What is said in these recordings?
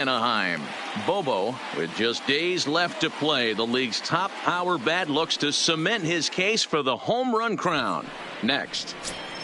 Anaheim. Bobo, with just days left to play, the league's top power bat looks to cement his case for the home run crown. Next,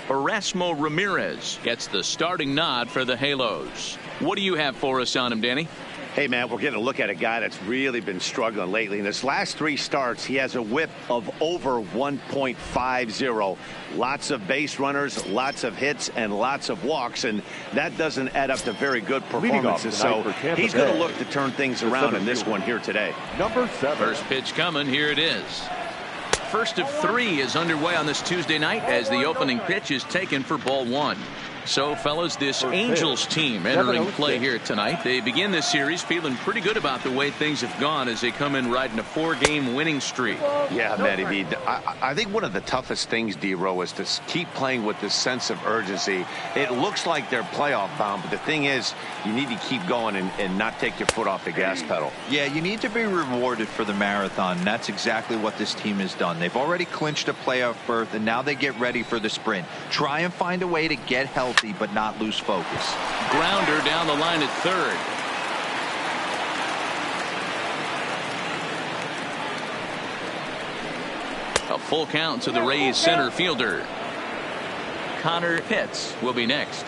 Erasmo Ramirez gets the starting nod for the Halos. What do you have for us on him, Danny? Hey, man, we're getting a look at a guy that's really been struggling lately. In his last 3 starts, he has a whip of over 1.50. Lots of base runners, lots of hits, and lots of walks, and that doesn't add up to very good performances. So he's going to look to turn things around in this one here today. Number 7. First pitch coming. Here it is. First of 3 is underway on this Tuesday night as the opening pitch is taken for ball 1. So, fellas, this Angels team entering play here tonight. They begin this series feeling pretty good about the way things have gone as they come in riding a 4-game winning streak. Yeah, Matty B. I think one of the toughest things, D-Row, is to keep playing with this sense of urgency. It looks like they're playoff bound, but the thing is, you need to keep going and not take your foot off the gas pedal. Yeah, you need to be rewarded for the marathon. That's exactly what this team has done. They've already clinched a playoff berth, and now they get ready for the sprint. Try and find a way to get healthy, but not lose focus. Grounder down the line at third. A full count to the Rays center fielder. Connor Pitts will be next.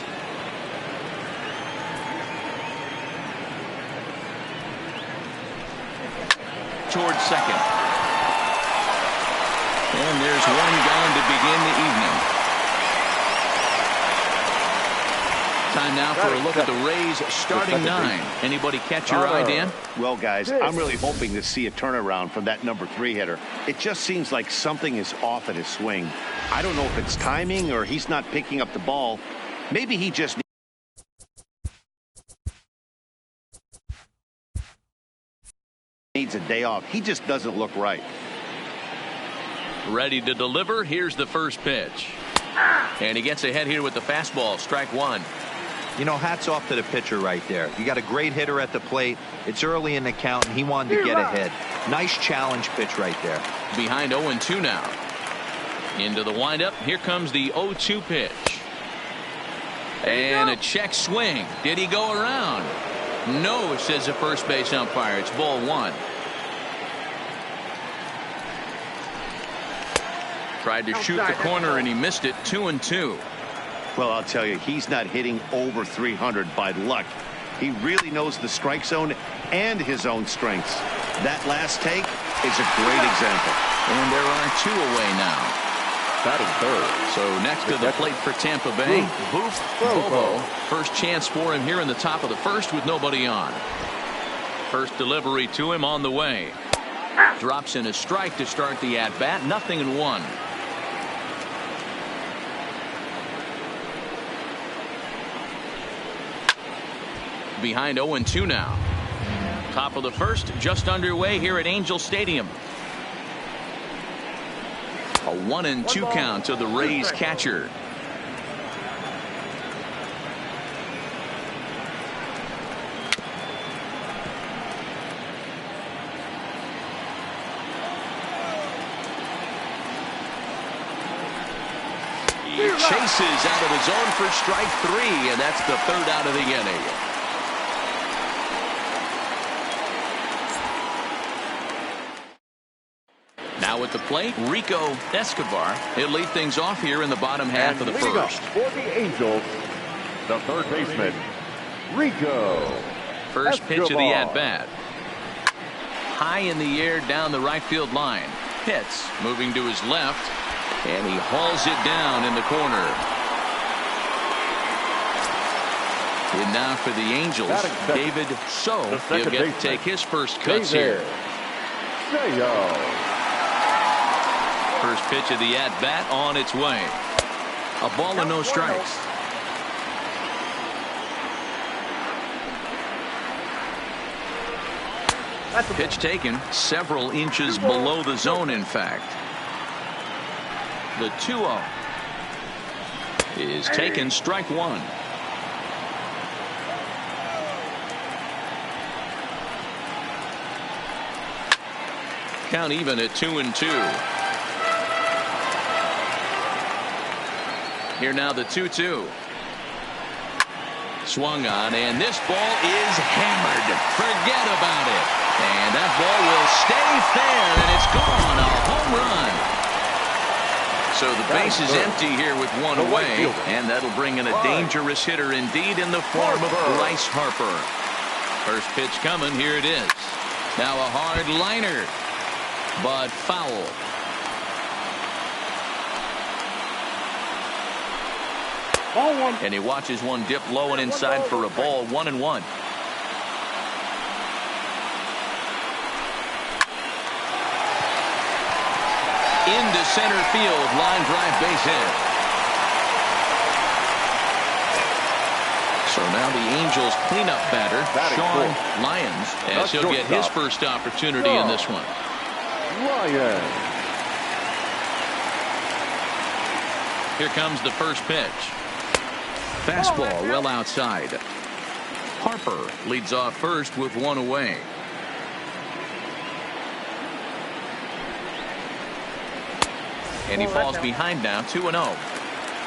Towards second. And there's one gone to begin the evening. Time now for a look at the Rays starting 9. Anybody catch your eye, Dan? Well, guys, I'm really hoping to see a turnaround from that number 3 hitter. It just seems like something is off at his swing. I don't know if it's timing or he's not picking up the ball. Maybe he just needs a day off. He just doesn't look right. Ready to deliver. Here's the first pitch. And he gets ahead here with the fastball. Strike 1. You know, hats off to the pitcher right there. You got a great hitter at the plate. It's early in the count, and he wanted to get ahead. Nice challenge pitch right there. Behind 0-2 now. Into the windup. Here comes the 0-2 pitch. And a check swing. Did he go around? No, says the first base umpire. It's ball 1. Tried to shoot the corner, and he missed it. 2-2. Well, I'll tell you, he's not hitting over 300 by luck. He really knows the strike zone and his own strengths. That last take is a great example. And there are 2 away now. Batting third. So next to the plate for Tampa Bay, Boof Bobo. First chance for him here in the top of the first with nobody on. First delivery to him on the way. Drops in a strike to start the at-bat. 0-1. Behind 0-2 now. Top of the first just underway here at Angel Stadium. A 1-2 count to the Rays catcher. He chases out of the zone for strike 3, and that's the 3rd out of the inning. Now at the plate, Rico Escobar. He'll lead things off here in the bottom half of the first. For the Angels, the third baseman, Rico. First pitch of the Escobar. at-bat. High in the air down the right field line. Pitts moving to his left, and he hauls it down in the corner. And now for the Angels, David So. He'll get to take his first cuts here. First pitch of the at-bat on its way. A ball and no strikes. Pitch taken several inches below the zone, in fact. The 2-0 is taken, strike 1. Count even at 2-2. Here now the 2-2. Swung on, and this ball is hammered. Forget about it. And that ball will stay fair, and it's gone. A home run. So the base is empty here with one away, and that'll bring in a dangerous hitter indeed in the form of Bryce Harper. First pitch coming. Here it is. Now a hard liner, but foul. And he watches one dip low and inside for a ball. 1-1. Into center field, line drive, base hit. So now the Angels cleanup batter, Sean Lyons, as he'll get his first opportunity in this one. Here comes the first pitch. Fastball well outside. Harper leads off first with one away. And he falls behind now, 2-0.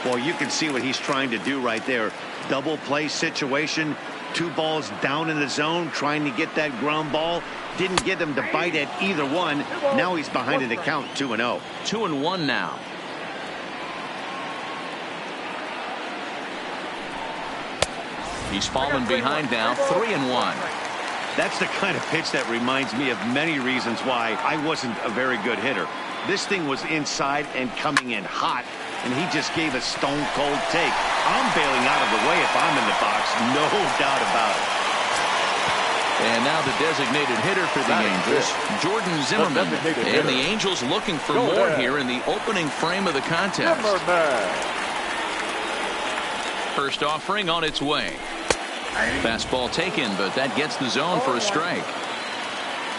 Well, you can see what he's trying to do right there. Double play situation. 2 balls down in the zone, trying to get that ground ball. Didn't get him to bite at either one. Now he's behind in the count, 2-0. 2-1 now. He's fallen behind now, 3-1. That's the kind of pitch that reminds me of many reasons why I wasn't a very good hitter. This thing was inside and coming in hot, and he just gave a stone-cold take. I'm bailing out of the way if I'm in the box, no doubt about it. And now the designated hitter for the Angels, Jordan Zimmerman. And the Angels looking for more here in the opening frame of the contest. First offering on its way. Fastball taken, but that gets the zone for a strike.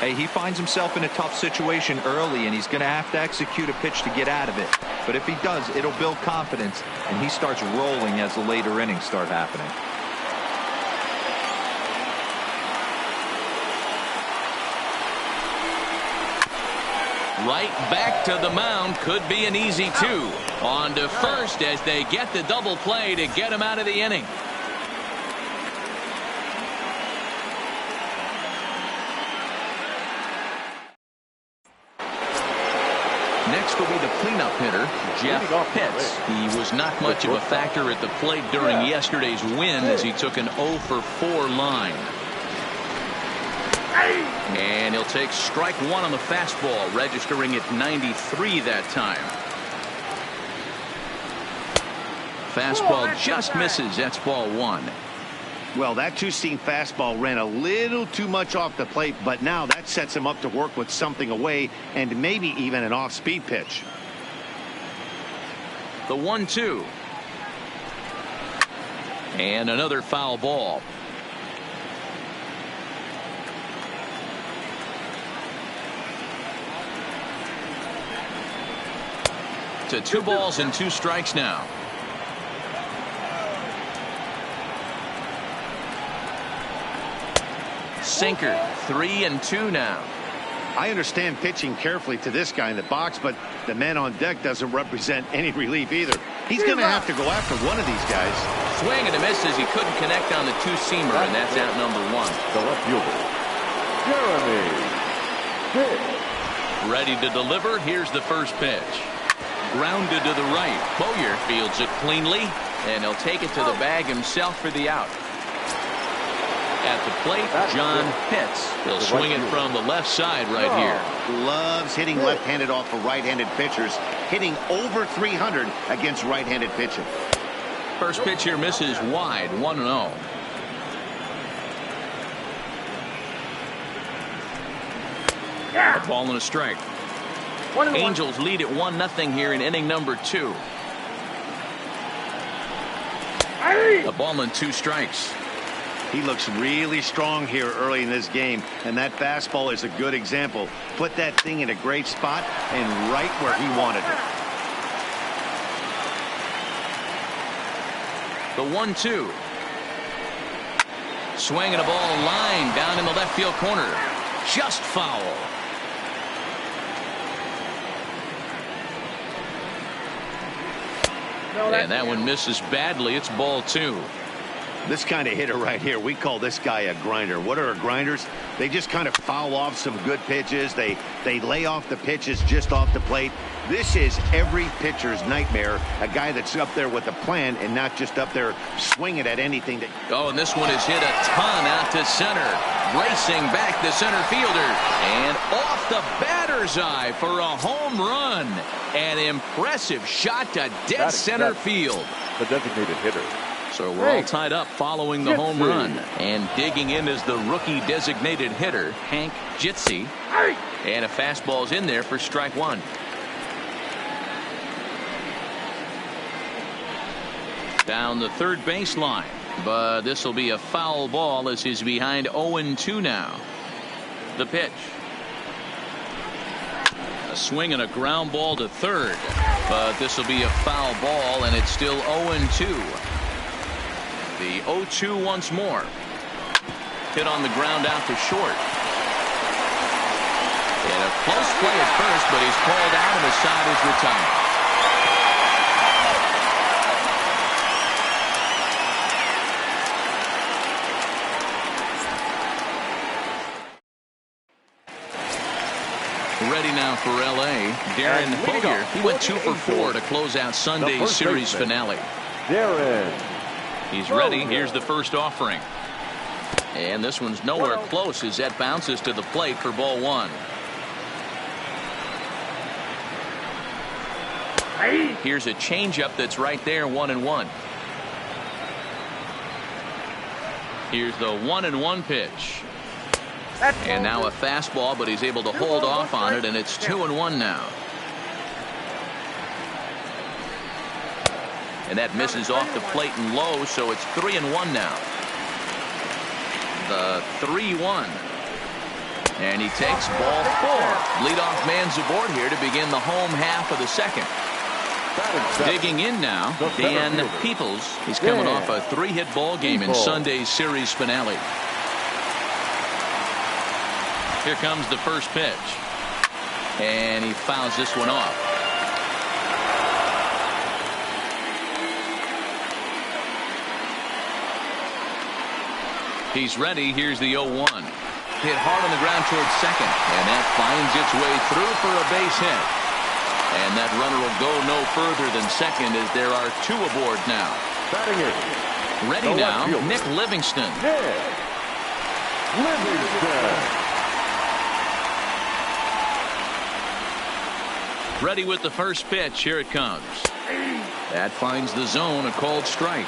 Hey, he finds himself in a tough situation early, and he's going to have to execute a pitch to get out of it. But if he does, it'll build confidence, and he starts rolling as the later innings start happening. Right back to the mound. Could be an easy 2. On to first as they get the double play to get him out of the inning. Next will be the cleanup hitter, Jeff Pitts. He was not much of a factor at the plate during yesterday's win as he took an 0-for-4 line. And he'll take strike 1 on the fastball, registering at 93 that time. Fastball just misses. That's ball 1. Well, that two-seam fastball ran a little too much off the plate, but now that sets him up to work with something away and maybe even an off-speed pitch. The 1-2. And another foul ball. To 2 balls and 2 strikes now. Sinker, 3-2 now. I understand pitching carefully to this guy in the box, but the man on deck doesn't represent any relief either. He's going to have to go after one of these guys. Swing and a miss as he couldn't connect on the 2-seamer, and that's out number 1. The left fielder, Jeremy Pitt. Ready to deliver. Here's the first pitch. Grounded to the right. Bowyer fields it cleanly, and he'll take it to the bag himself for the out. At the plate, John Pitts. He'll swing it from the left side right here. Loves hitting left-handed off of right-handed pitchers, hitting over 300 against right-handed pitching. First pitch here misses wide, 1-0. A ball and a strike. Angels lead at 1-0 here in inning number 2. A ball and 2 strikes. He looks really strong here early in this game, and that fastball is a good example. Put that thing in a great spot and right where he wanted it. The 1-2. Swing and a ball line down in the left field corner. Just foul. And that one misses badly. It's ball 2. This kind of hitter right here, we call this guy a grinder. What are grinders? They just kind of foul off some good pitches. They lay off the pitches just off the plate. This is every pitcher's nightmare, a guy that's up there with a plan and not just up there swinging at anything. Oh, and this one is hit a ton out to center. Racing back the center fielder. And off the batter's eye for a home run. An impressive shot to dead center field. The designated hitter. So we're all tied up following the home run. And digging in is the rookie designated hitter, Hank Jitsi. And a fastball's in there for strike one. Down the third baseline. But this will be a foul ball as he's behind 0-2 now. The pitch. A swing and a ground ball to third. But this will be a foul ball, and it's still 0-2. The 0-2 once more. Hit on the ground out to short. And a close play at first, but he's called out and the side is retired. Ready now for L.A. Darren Hoyer. He went 2 for 4 to close out Sunday's series finale. Darren. He's ready. Here's the first offering. And this one's nowhere close as that bounces to the plate for ball one. Here's a changeup that's right there, 1-1. Here's the 1-1 pitch. And now a fastball, but he's able to hold off on it, and it's 2-1 now. And that misses off the plate and low, so it's 3-1 now. The 3-1. And he takes ball 4. Leadoff man's aboard here to begin the home half of the second. Digging in now, Dan Peoples. He's coming off a 3-hit ball game in Sunday's series finale. Here comes the first pitch. And he fouls this one off. He's ready. Here's the 0-1. Hit hard on the ground towards second. And that finds its way through for a base hit. And that runner will go no further than second as there are 2 aboard now. Ready now, Nick Livingston. Ready with the first pitch. Here it comes. That finds the zone, a called strike.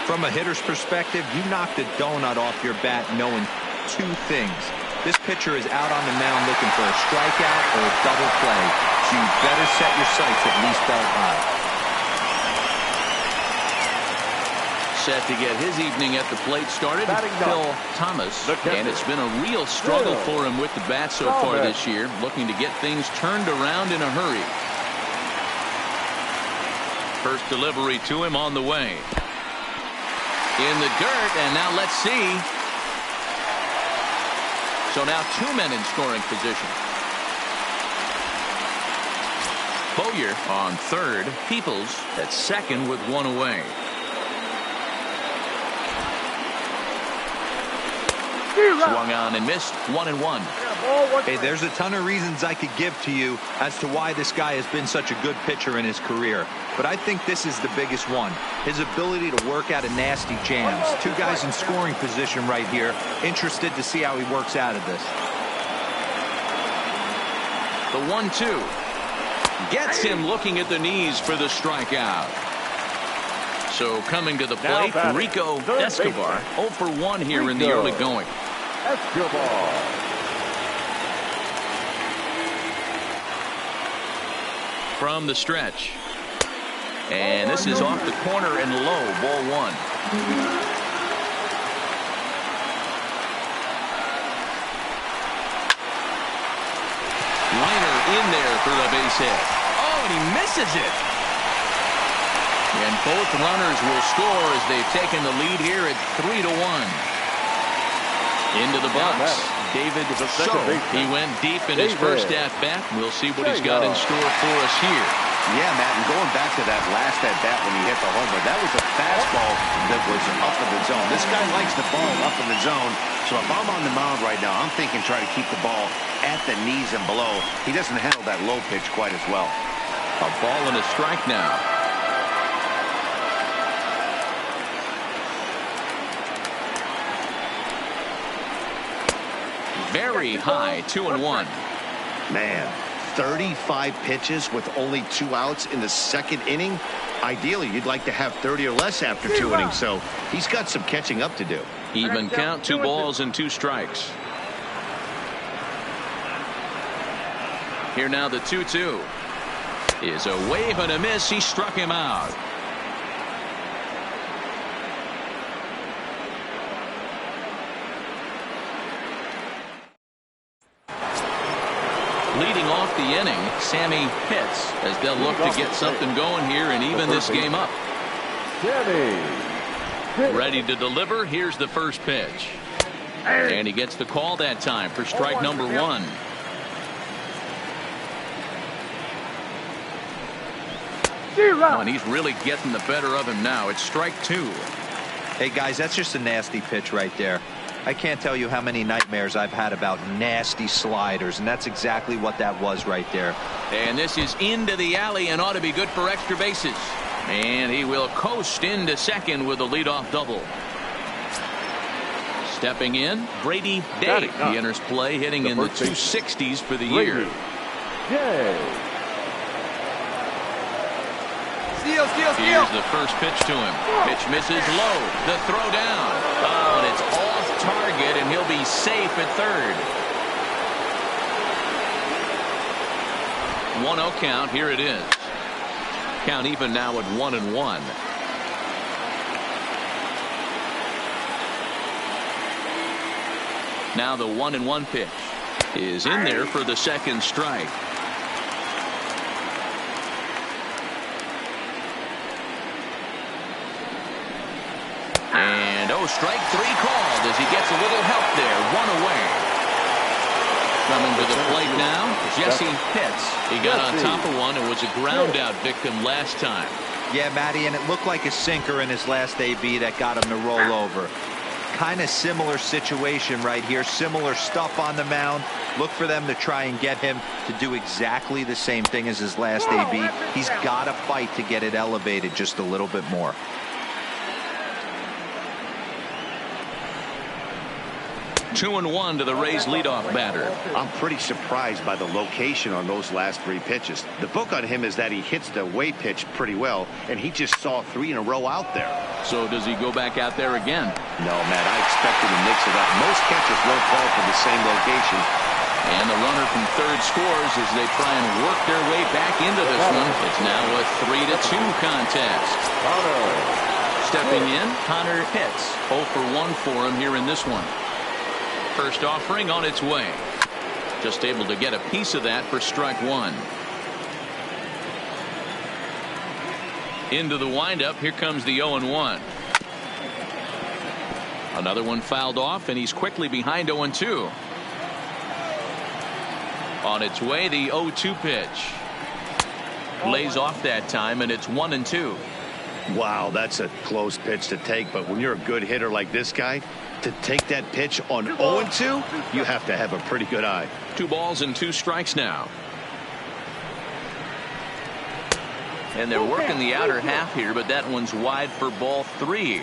From a hitter's perspective, you knocked a donut off your bat knowing 2 things. This pitcher is out on the mound looking for a strikeout or a double play, so you better set your sights at least belt high. Set to get his evening at the plate started, Phil Thomas, and it's been a real struggle for him with the bat so far this year, looking to get things turned around in a hurry. First delivery to him on the way. In the dirt, and now let's see. So now 2 men in scoring position. Bowyer on third, Peoples at second with 1 away. Swung on and missed, 1-1. Hey, there's a ton of reasons I could give to you as to why this guy has been such a good pitcher in his career. But I think this is the biggest one. His ability to work out of nasty jams. 2 guys in scoring position right here. Interested to see how he works out of this. The 1-2. Gets him looking at the knees for the strikeout. So coming to the plate, Rico Escobar. 0 for 1 here in the early going. From the stretch. And this is off the corner and low, ball 1. Liner in there for a base hit. Oh, and he misses it. And both runners will score as they've taken the lead here at 3-1. Into the box, David Sho. He went deep in his first at bat. We'll see what he's got in store for us here. Yeah, Matt, and going back to that last at-bat when he hit the homer, that was a fastball that was up in the zone. This guy likes the ball up in the zone, so if I'm on the mound right now, I'm thinking try to keep the ball at the knees and below. He doesn't handle that low pitch quite as well. A ball and a strike now. Very high, 2-1. Man, 35 pitches with only 2 outs in the second inning. Ideally, you'd like to have 30 or less after 2 innings, so he's got some catching up to do. Even count, 2 balls and 2 strikes. Here now the 2-2 is a wave and a miss. He struck him out. Leading off the inning, Sammy Pitts, as they'll look to get something going here and even this game up. Ready to deliver. Here's the first pitch. And he gets the call that time for strike number 1. Oh, and he's really getting the better of him now. It's strike 2. Hey, guys, that's just a nasty pitch right there. I can't tell you how many nightmares I've had about nasty sliders, and that's exactly what that was right there. And this is into the alley and ought to be good for extra bases. And he will coast into second with a leadoff double. Stepping in, Brady Day. He enters play hitting in the 260s for the year. Here's the first pitch to him. Pitch misses low. The throw down. Oh, and it's off target, and he'll be safe at third. 1-0 count. Here it is. Count even now at 1-1. Now the 1-1 pitch is in there for the second strike. And strike 3 called as he gets a little help there. 1 away. Coming to the plate now, Jesse Pitts. He got on top of one and was a ground out victim last time. Yeah, Matty, and it looked like a sinker in his last AB that got him to roll over. Kind of similar situation right here. Similar stuff on the mound. Look for them to try and get him to do exactly the same thing as his last AB. He's got to fight to get it elevated just a little bit more. 2-1 to the Rays leadoff batter. I'm pretty surprised by the location on those last 3 pitches. The book on him is that he hits the away pitch pretty well, and he just saw 3 in a row out there. So does he go back out there again? No, Matt, I expected to mix it up. Most catchers won't fall for the same location. And the runner from third scores as they try and work their way back into this one. It's now a 3-2 contest. Stepping in, Connor Pitts. 0 for 1 for him here in this one. First offering on its way. Just able to get a piece of that for strike 1. Into the windup. Here comes the 0-1. Another one fouled off, and he's quickly behind 0-2. On its way, the 0-2 pitch. Lays off that time, and it's 1-2. Wow, that's a close pitch to take, but when you're a good hitter like this guy, to take that pitch on 0-2, you have to have a pretty good eye. 2 balls and 2 strikes now. And they're working the outer half here, but that one's wide for ball 3.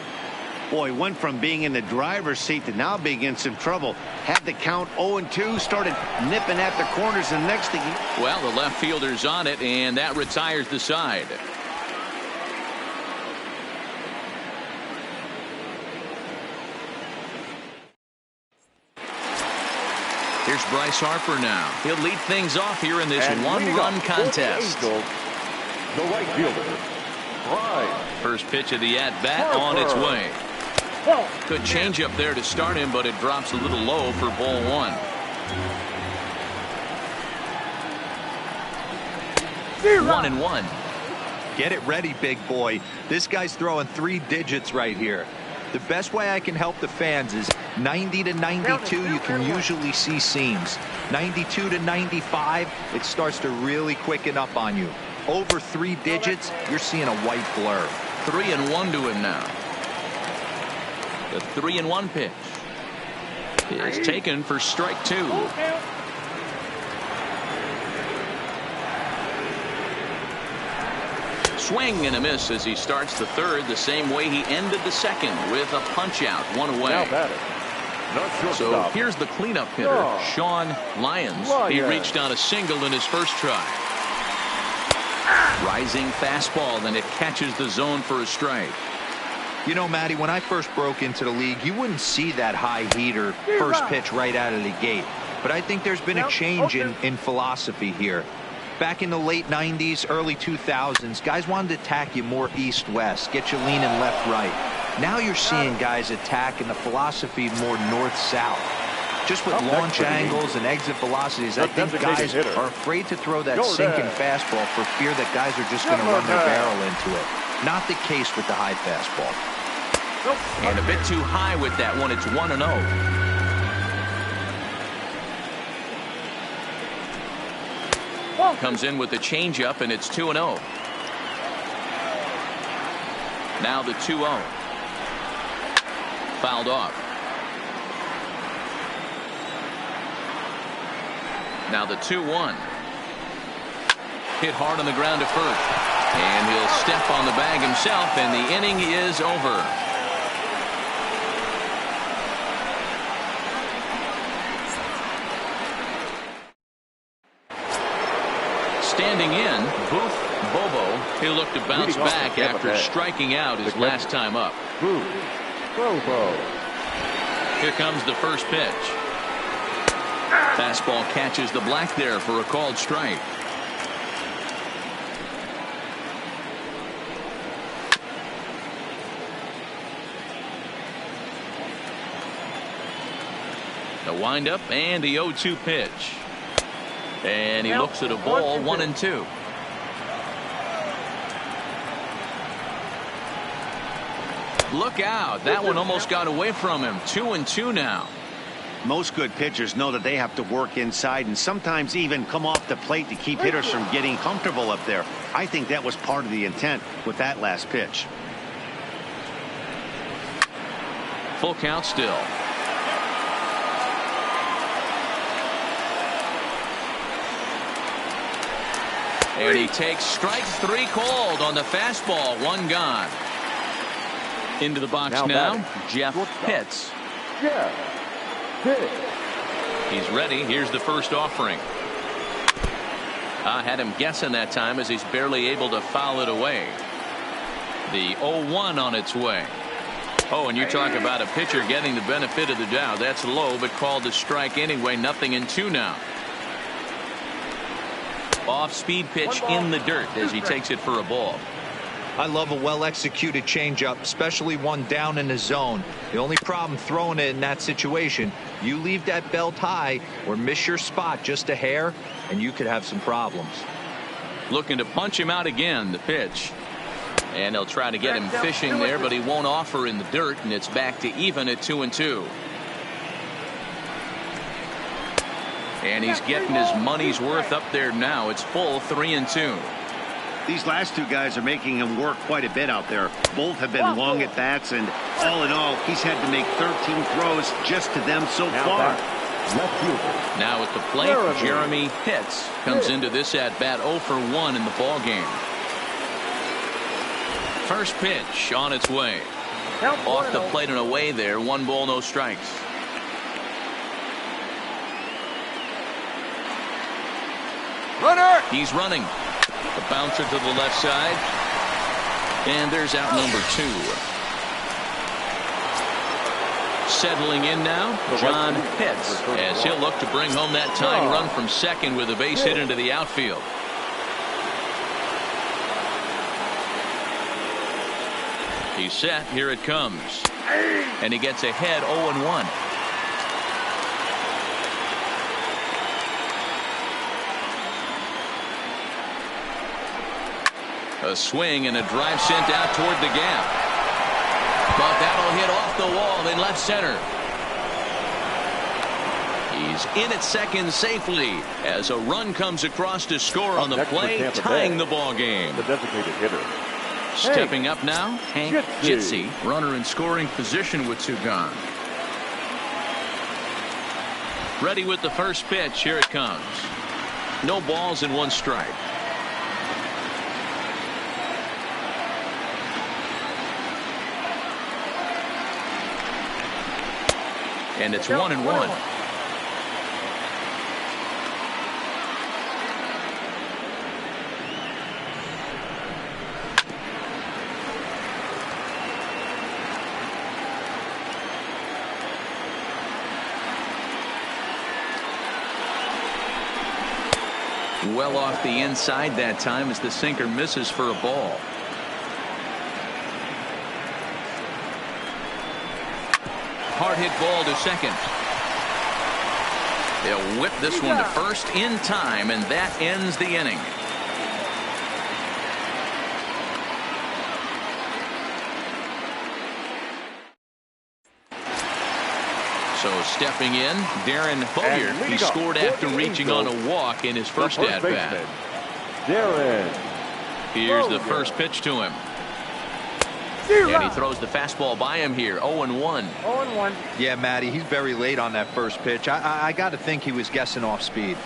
Boy, went from being in the driver's seat to now being in some trouble. Had the count 0-2, started nipping at the corners, and next thing. Well, the left fielder's on it, and that retires the side. Here's Bryce Harper now. He'll lead things off here in this one-run contest. The right fielder, Bryce. First pitch of the at-bat on its way. Good change up there to start him, but it drops a little low for ball 1. One and one. Get it ready, big boy. This guy's throwing 3 digits right here. The best way I can help the fans is 90 to 92, you can usually see seams. 92 to 95, it starts to really quicken up on you. Over 3 digits, you're seeing a white blur. 3-1 to him now. The 3-1 pitch is taken for strike 2. Swing and a miss as he starts the third the same way he ended the second, with a punch out, 1 away. So here's the cleanup hitter, Sean Lyons. He reached on a single in his first try. Rising fastball, then it catches the zone for a strike. You know, Matty, when I first broke into the league, you wouldn't see that high heater first pitch right out of the gate. But I think there's been a change in philosophy here. Back in the late 90s, early 2000s, guys wanted to attack you more east-west, get you leaning left-right. Now you're seeing guys attack in the philosophy more north-south. Just with launch angles and exit velocities, I think guys are afraid to throw that sinking fastball for fear that guys are just going to run their barrel into it. Not the case with the high fastball. And a bit too high with that one. It's 1-0. Comes in with the changeup, and it's 2-0. Now the 2-0. Fouled off. Now the 2-1. Hit hard on the ground to first. And he'll step on the bag himself, and the inning is over. Standing in, Booth Bobo. He'll look to bounce back after striking out his last time up. Booth Bobo. Here comes the first pitch. Fastball catches the black there for a called strike. The windup and the 0-2 pitch. And he looks at a ball, 1-2. Look out. That one almost got away from him. 2-2 now. Most good pitchers know that they have to work inside and sometimes even come off the plate to keep hitters from getting comfortable up there. I think that was part of the intent with that last pitch. Full count still. And he takes strike 3 called on the fastball. 1 gone. Into the box now Jeff Pitts. He's ready. Here's the first offering. I had him guessing that time as he's barely able to foul it away. The 0-1 on its way. Oh, and you talk about a pitcher getting the benefit of the doubt. That's low, but called a strike anyway. 0-2 now. Off speed pitch in the dirt as he takes it for a ball. I love a well-executed changeup, especially one down in the zone. The only problem throwing it in that situation, you leave that belt high or miss your spot just a hair, and you could have some problems. Looking to punch him out again, the pitch. And they'll try to get him fishing there, but he won't offer in the dirt, and it's back to even at 2-2. And he's getting his money's worth up there now. It's full 3-2. These last 2 guys are making him work quite a bit out there. Both have been long at bats, and all in all, he's had to make 13 throws just to them so far. Now at the plate, Jeremy Pitts comes into this at bat 0 for 1 in the ball game. First pitch on its way. Off the plate and away there. 1 ball, no strikes. Runner. He's running. The bouncer to the left side. And there's out number 2. Settling in now, John Pitts, as he'll look to bring home that tying run from second with a base hit into the outfield. He's set. Here it comes. And he gets ahead 0-1. A swing and a drive sent out toward the gap. But that'll hit off the wall in left center. He's in at second safely as a run comes across to score on the Next for play, Tampa tying Bay, the ball game. the designated hitter. Stepping up now, Hank Jitsi. Jitsi, runner in scoring position with two gone. Ready with the first pitch. Here it comes. No balls and one strike. And it's 1-1. Well off the inside that time as the sinker misses for a ball. Hard hit ball to second. They'll whip this one to first in time, and that ends the inning. So stepping in, Darren Bowyer. He scored after reaching on a walk in his first at bat. Darren. Here's the first pitch to him. And he throws the fastball by him here. 0-1. 0-1. Yeah, Matty, he's very late on that first pitch. I got to think he was guessing off speed.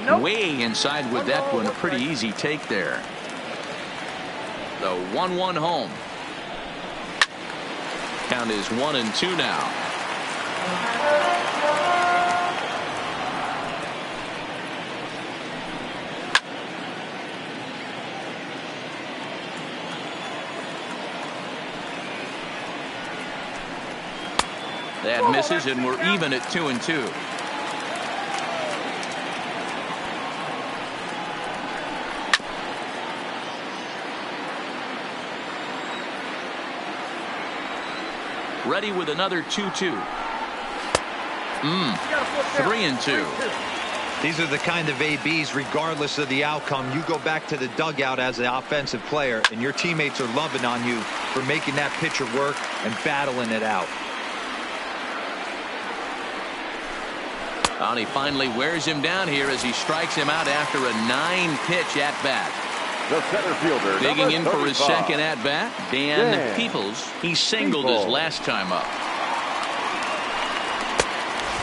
Nope. Way inside with that one. A pretty easy take there. The 1-1 home. Count is 1-2 now. That misses, and we're even at 2-2. Ready with another 2-2. 3-2. These are the kind of ABs, regardless of the outcome, you go back to the dugout as an offensive player, and your teammates are loving on you for making that pitcher work and battling it out. And he finally wears him down here as he strikes him out after a 9-pitch at bat. The center fielder, Digging in for his 35. second at bat, Dan Peoples. He singled his last time up.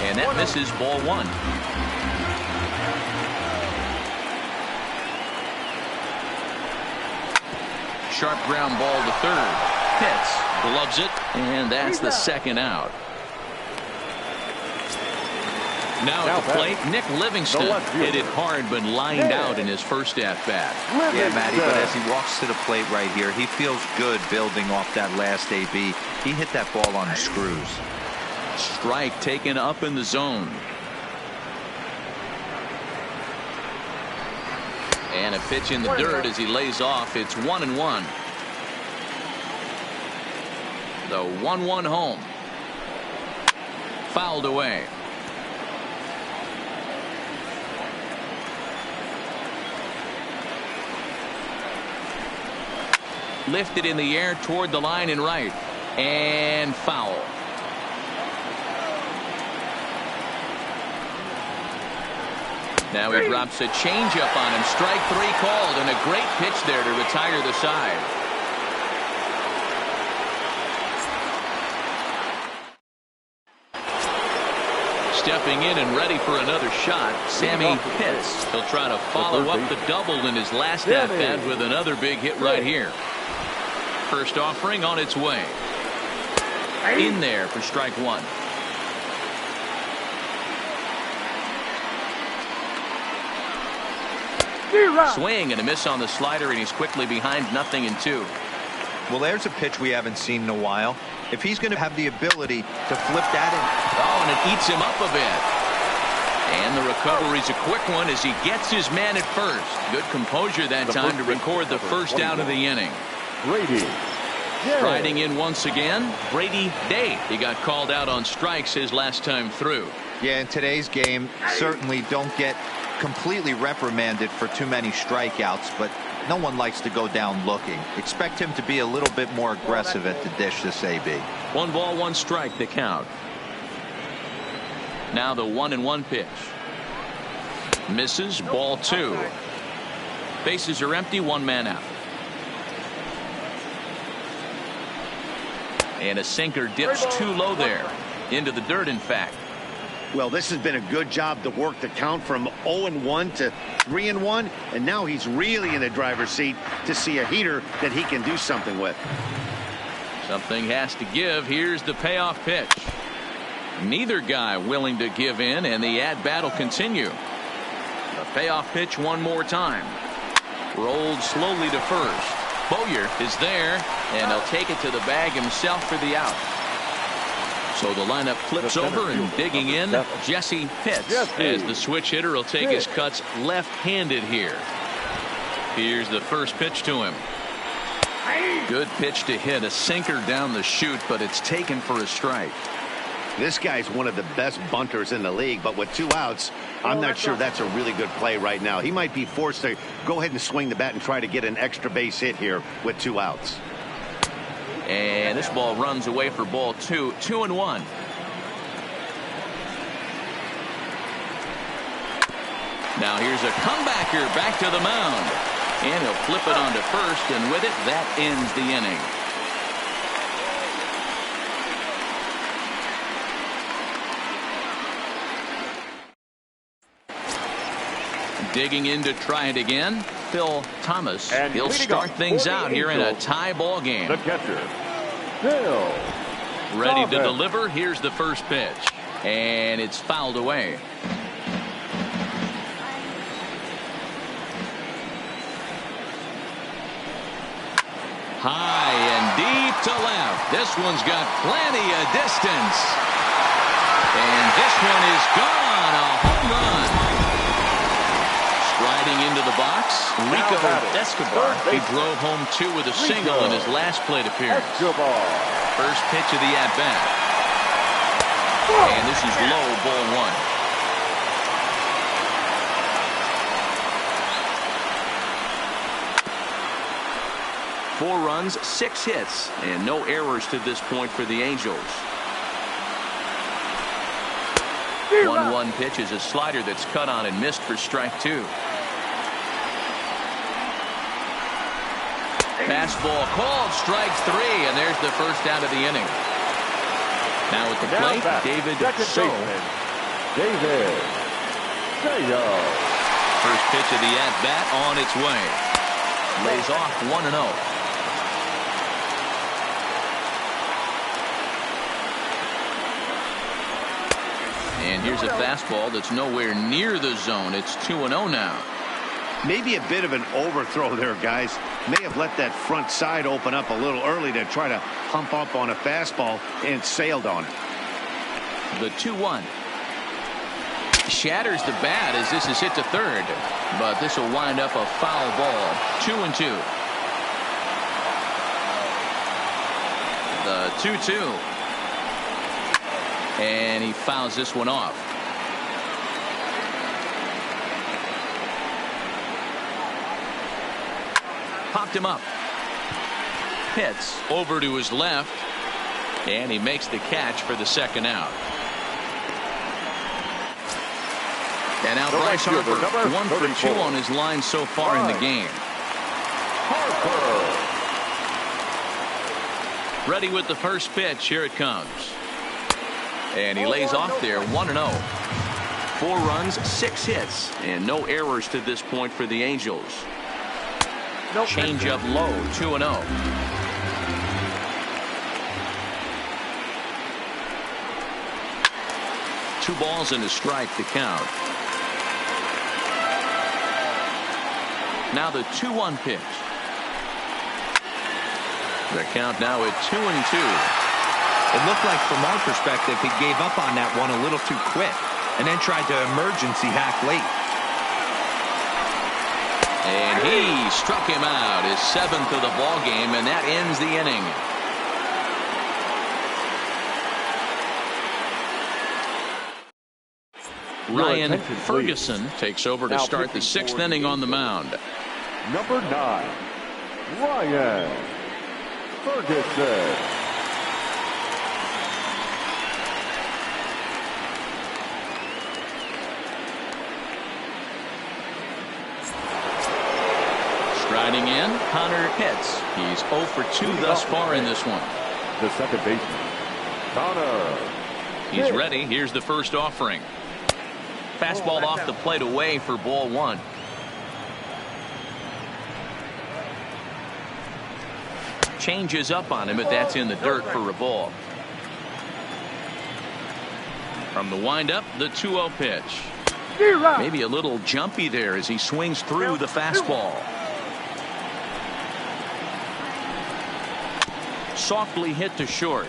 And that misses, ball one. Sharp ground ball to third. Hits, gloves it, and that's the second out. Now at the plate, Nick Livingston hit it hard but lined out in his first at bat. Yeah, Matty, but as he walks to the plate right here, he feels good building off that last AB. He hit that ball on the screws. Strike taken up in the zone. And a pitch in the dirt as he lays off. It's 1-1. The 1-1 home. Fouled away. Lifted in the air toward the line and right. And foul. Now he drops a changeup on him. Strike three called, and a great pitch there to retire the side. Stepping in and ready for another shot, Sammy Pitts. He'll try to follow up the double in his last at-bat with another big hit right here. First offering on its way. In there for strike one. Swing and a miss on the slider, and he's quickly behind 0-2. Well, there's a pitch we haven't seen in a while. If he's going to have the ability to flip that in. Oh, and it eats him up a bit. And the recovery's a quick one as he gets his man at first. Good composure that time to record the first out of the inning. Brady. Riding in once again, Brady Day. He got called out on strikes his last time through. Yeah, in today's game, certainly don't get completely reprimanded for too many strikeouts, but no one likes to go down looking. Expect him to be a little bit more aggressive at the dish this AB. 1 ball, 1 strike, the count. Now the 1-1 pitch. Misses. Ball 2. Bases are empty. One man out. And a sinker dips too low there. Into the dirt, in fact. Well, this has been a good job to work the count from 0-1 to 3-1. And now he's really in the driver's seat to see a heater that he can do something with. Something has to give. Here's the payoff pitch. Neither guy willing to give in, and the at-bat will continue. The payoff pitch one more time. Rolled slowly to first. Bowyer is there, and he'll take it to the bag himself for the out. So the lineup flips over, and digging in, Jesse Pitts, as the switch hitter will take his cuts left-handed here. Here's the first pitch to him. Good pitch to hit, a sinker down the chute, but it's taken for a strike. This guy's one of the best bunters in the league, but with 2 outs, I'm not sure that's a really good play right now. He might be forced to go ahead and swing the bat and try to get an extra base hit here with 2 outs. And this ball runs away for ball 2. 2-1. Now here's a comebacker back to the mound. And he'll flip it onto first, and with it, that ends the inning. Digging in to try it again, Phil Thomas. And he'll start things out here in a tie ball game. The catcher, Phil Ready Thomas. to deliver. Here's the first pitch. And it's fouled away. High and deep to left. This one's got plenty of distance. And this one is gone. A home run. Striding into the box, Rico Escobar. He drove home 2 with a single in his last plate appearance. First pitch of the at-bat. And this is low, ball 1. 4 runs, 6 hits, and no errors to this point for the Angels. 1-1 pitch is a slider that's cut on and missed for strike 2. Fastball called, strike 3, and there's the first out of the inning. Now at the plate, David So. David Sayo. First pitch of the at-bat on its way. Lays off 1-0. And here's a fastball that's nowhere near the zone. It's 2-0 now. Maybe a bit of an overthrow there, guys. May have let that front side open up a little early to try to hump up on a fastball and sailed on it. The 2-1. Shatters the bat as this is hit to third. But this will wind up a foul ball. 2-2. The 2-2. And he fouls this one off. Popped him up. Pitts over to his left. And he makes the catch for the second out. And now Bryce Harper, 1 for 2 on his line so far in the game. Ready with the first pitch. Here it comes. And he lays off there, 1-0. 4 runs, 6 hits, and no errors to this point for the Angels. Change up low, 2-0. Two balls and a strike to count. Now the 2-1 pitch. The count now at 2-2. It looked like, from our perspective, he gave up on that one a little too quick and then tried to emergency hack late. And he struck him out, his 7th of the ball game, and that ends the inning. Ryan Ferguson takes over to start the 6th inning on the mound. Number 9, Ryan Ferguson. Striding in, Connor Pitts. He's 0 for 2 thus far in this one. The second baseman, Connor. He's ready. Here's the first offering. Fastball off the plate away for ball 1. Changes up on him, but that's in the dirt for a ball. From the windup, the 2-0 pitch. Maybe a little jumpy there as he swings through the fastball. Softly hit to short.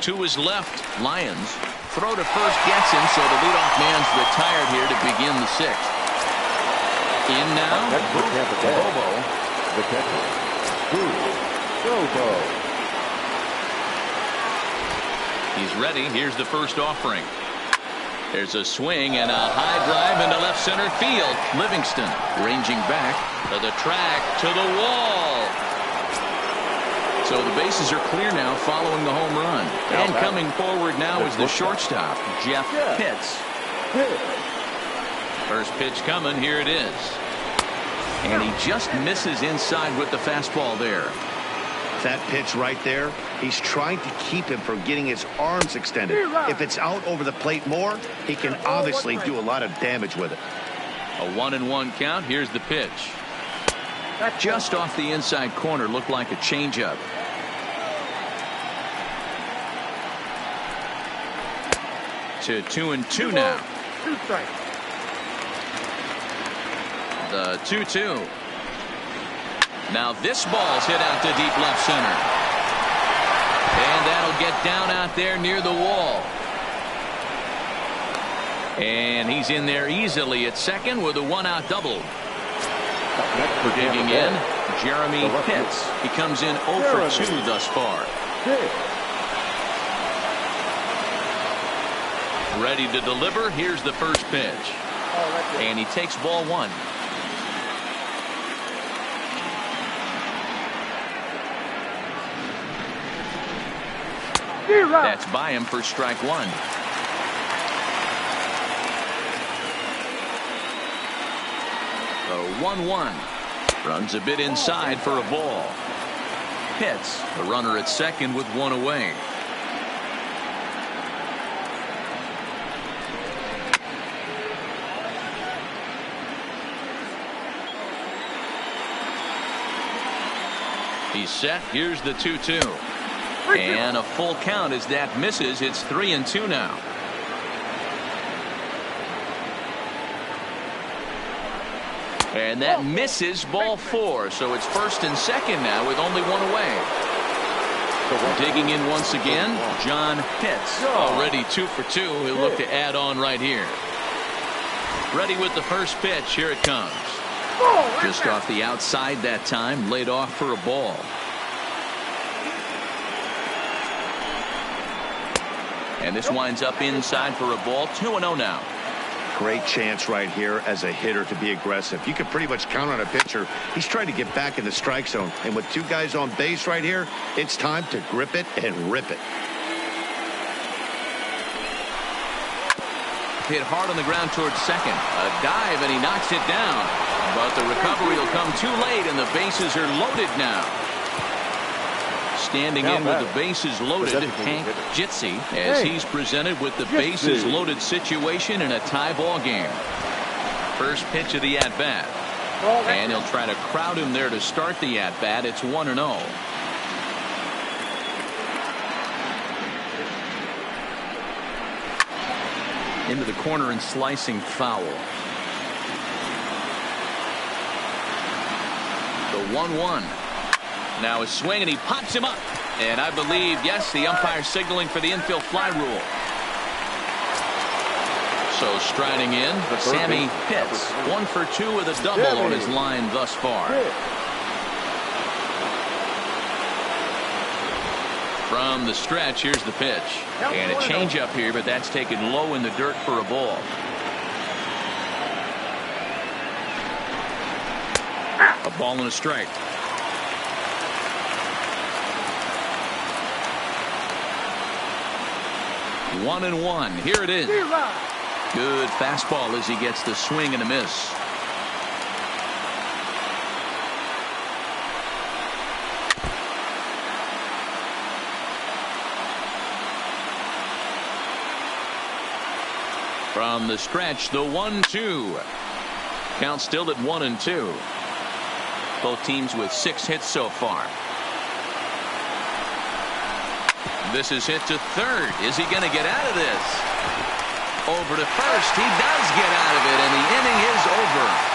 To his left, Lyons. Throw to first gets him, so the leadoff man's retired here to begin the 6th. In now, Bobo. The catcher, Bobo. He's ready. Here's the first offering. There's a swing and a high drive into left center field. Livingston ranging back to the track, to the wall. So the bases are clear now following the home run. And coming forward now is the shortstop, Jeff Pitts. First pitch coming. Here it is. And he just misses inside with the fastball there. That pitch right there, he's trying to keep him from getting his arms extended. If it's out over the plate more, he can obviously do a lot of damage with it. A 1-1 count. Here's the pitch. Just off the inside corner, looked like a changeup. To 2-2 now. The 2-2. Now this ball's hit out to deep left center. And that'll get down out there near the wall. And he's in there easily at second with a 1-out double. Digging in, Jeremy Pitts. He comes in 0 for 2 thus far. Ready to deliver. Here's the first pitch. And he takes ball 1. That's by him for strike 1. The 1-1. Runs a bit inside for a ball. Pitts, the runner at second with 1 away. He's set. Here's the 2-2. And a full count as that misses. It's 3-2 now. And that misses, ball 4. So it's first and second now with only 1 away. Digging in once again, John Pitts. Already 2 for 2. He'll look to add on right here. Ready with the first pitch. Here it comes. Just off the outside that time. Laid off for a ball. And this winds up inside for a ball. 2-0 now. Great chance right here as a hitter to be aggressive. You can pretty much count on a pitcher. He's trying to get back in the strike zone. And with 2 guys on base right here, it's time to grip it and rip it. Hit hard on the ground towards second. A dive, and he knocks it down. But the recovery will come too late, and the bases are loaded now. Standing in with the bases loaded, Hank Jitsi, as he's presented with the bases loaded situation in a tie ball game. First pitch of the at-bat. And he'll try to crowd him there to start the at-bat. It's 1-0. Into the corner and slicing foul. The 1-1. Now a swing, and he pops him up. And I believe, yes, the umpire signaling for the infield fly rule. So striding in, Sammy Pitts. 1 for 2 with a double on his line thus far. From the stretch, here's the pitch. And a changeup here, but that's taken low in the dirt for a ball. A ball and a strike. 1-1. Here it is. Good fastball as he gets the swing and a miss. From the stretch, the 1-2. Count still at 1-2. Both teams with 6 hits so far. This is hit to third. Is he going to get out of this? Over to first. He does get out of it, and the inning is over.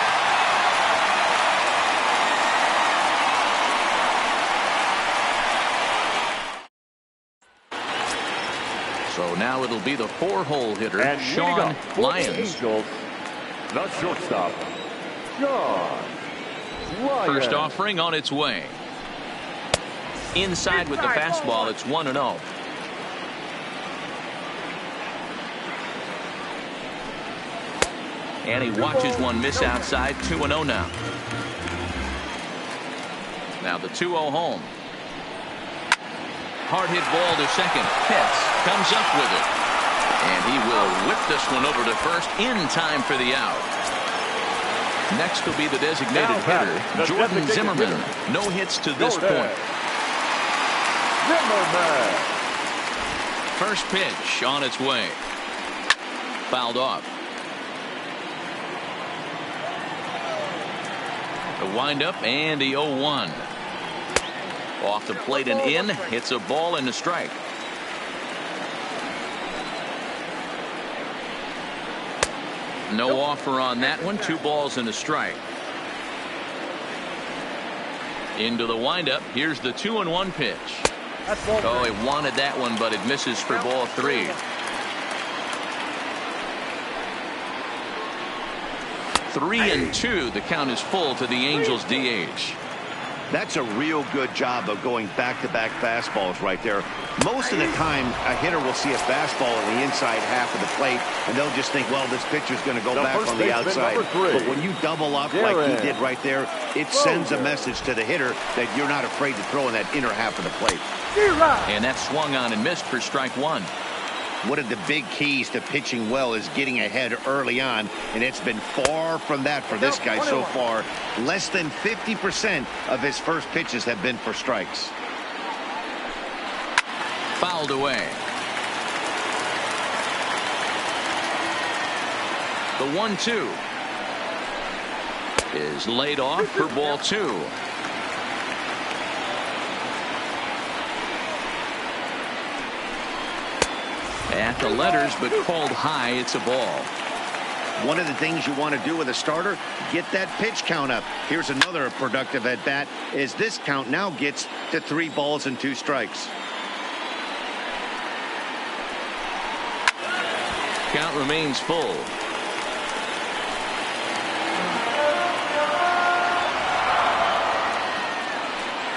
So now it'll be the 4-hole hitter, And Sean Lyons. Angels, the shortstop, Sean Lyons. First offering on its way. Inside with the fastball, it's 1-0. And he watches one miss outside, 2-0 now. Now the 2-0 home. Hard hit ball to second. Pitts comes up with it. And he will whip this one over to first in time for the out. Next will be the designated hitter, Jordan Zimmerman. No hits to this point. Zimmerman. First pitch on its way. Fouled off. The windup and the 0-1. Off the plate and in. Hits a ball and a strike. No offer on that one. 2 balls and a strike. Into the windup. Here's the 2-1 pitch. Oh, he wanted that one, but it misses for ball 3. Three and 2. The count is full to the Angels DH. That's a real good job of going back-to-back fastballs right there. Most of the time, a hitter will see a fastball in the inside half of the plate, and they'll just think, well, this pitcher's going to go back on the outside. But when you double up like he did right there, it sends a message to the hitter that you're not afraid to throw in that inner half of the plate. And that swung on and missed for strike 1. One of the big keys to pitching well is getting ahead early on, and it's been far from that for this guy so far. Less than 50% of his first pitches have been for strikes. Fouled away. The 1-2 is laid off for ball 2. At the letters, but called high. It's a ball. One of the things you want to do with a starter, get that pitch count up. Here's another productive at bat, as this count now gets to 3 balls and 2 strikes. Count remains full.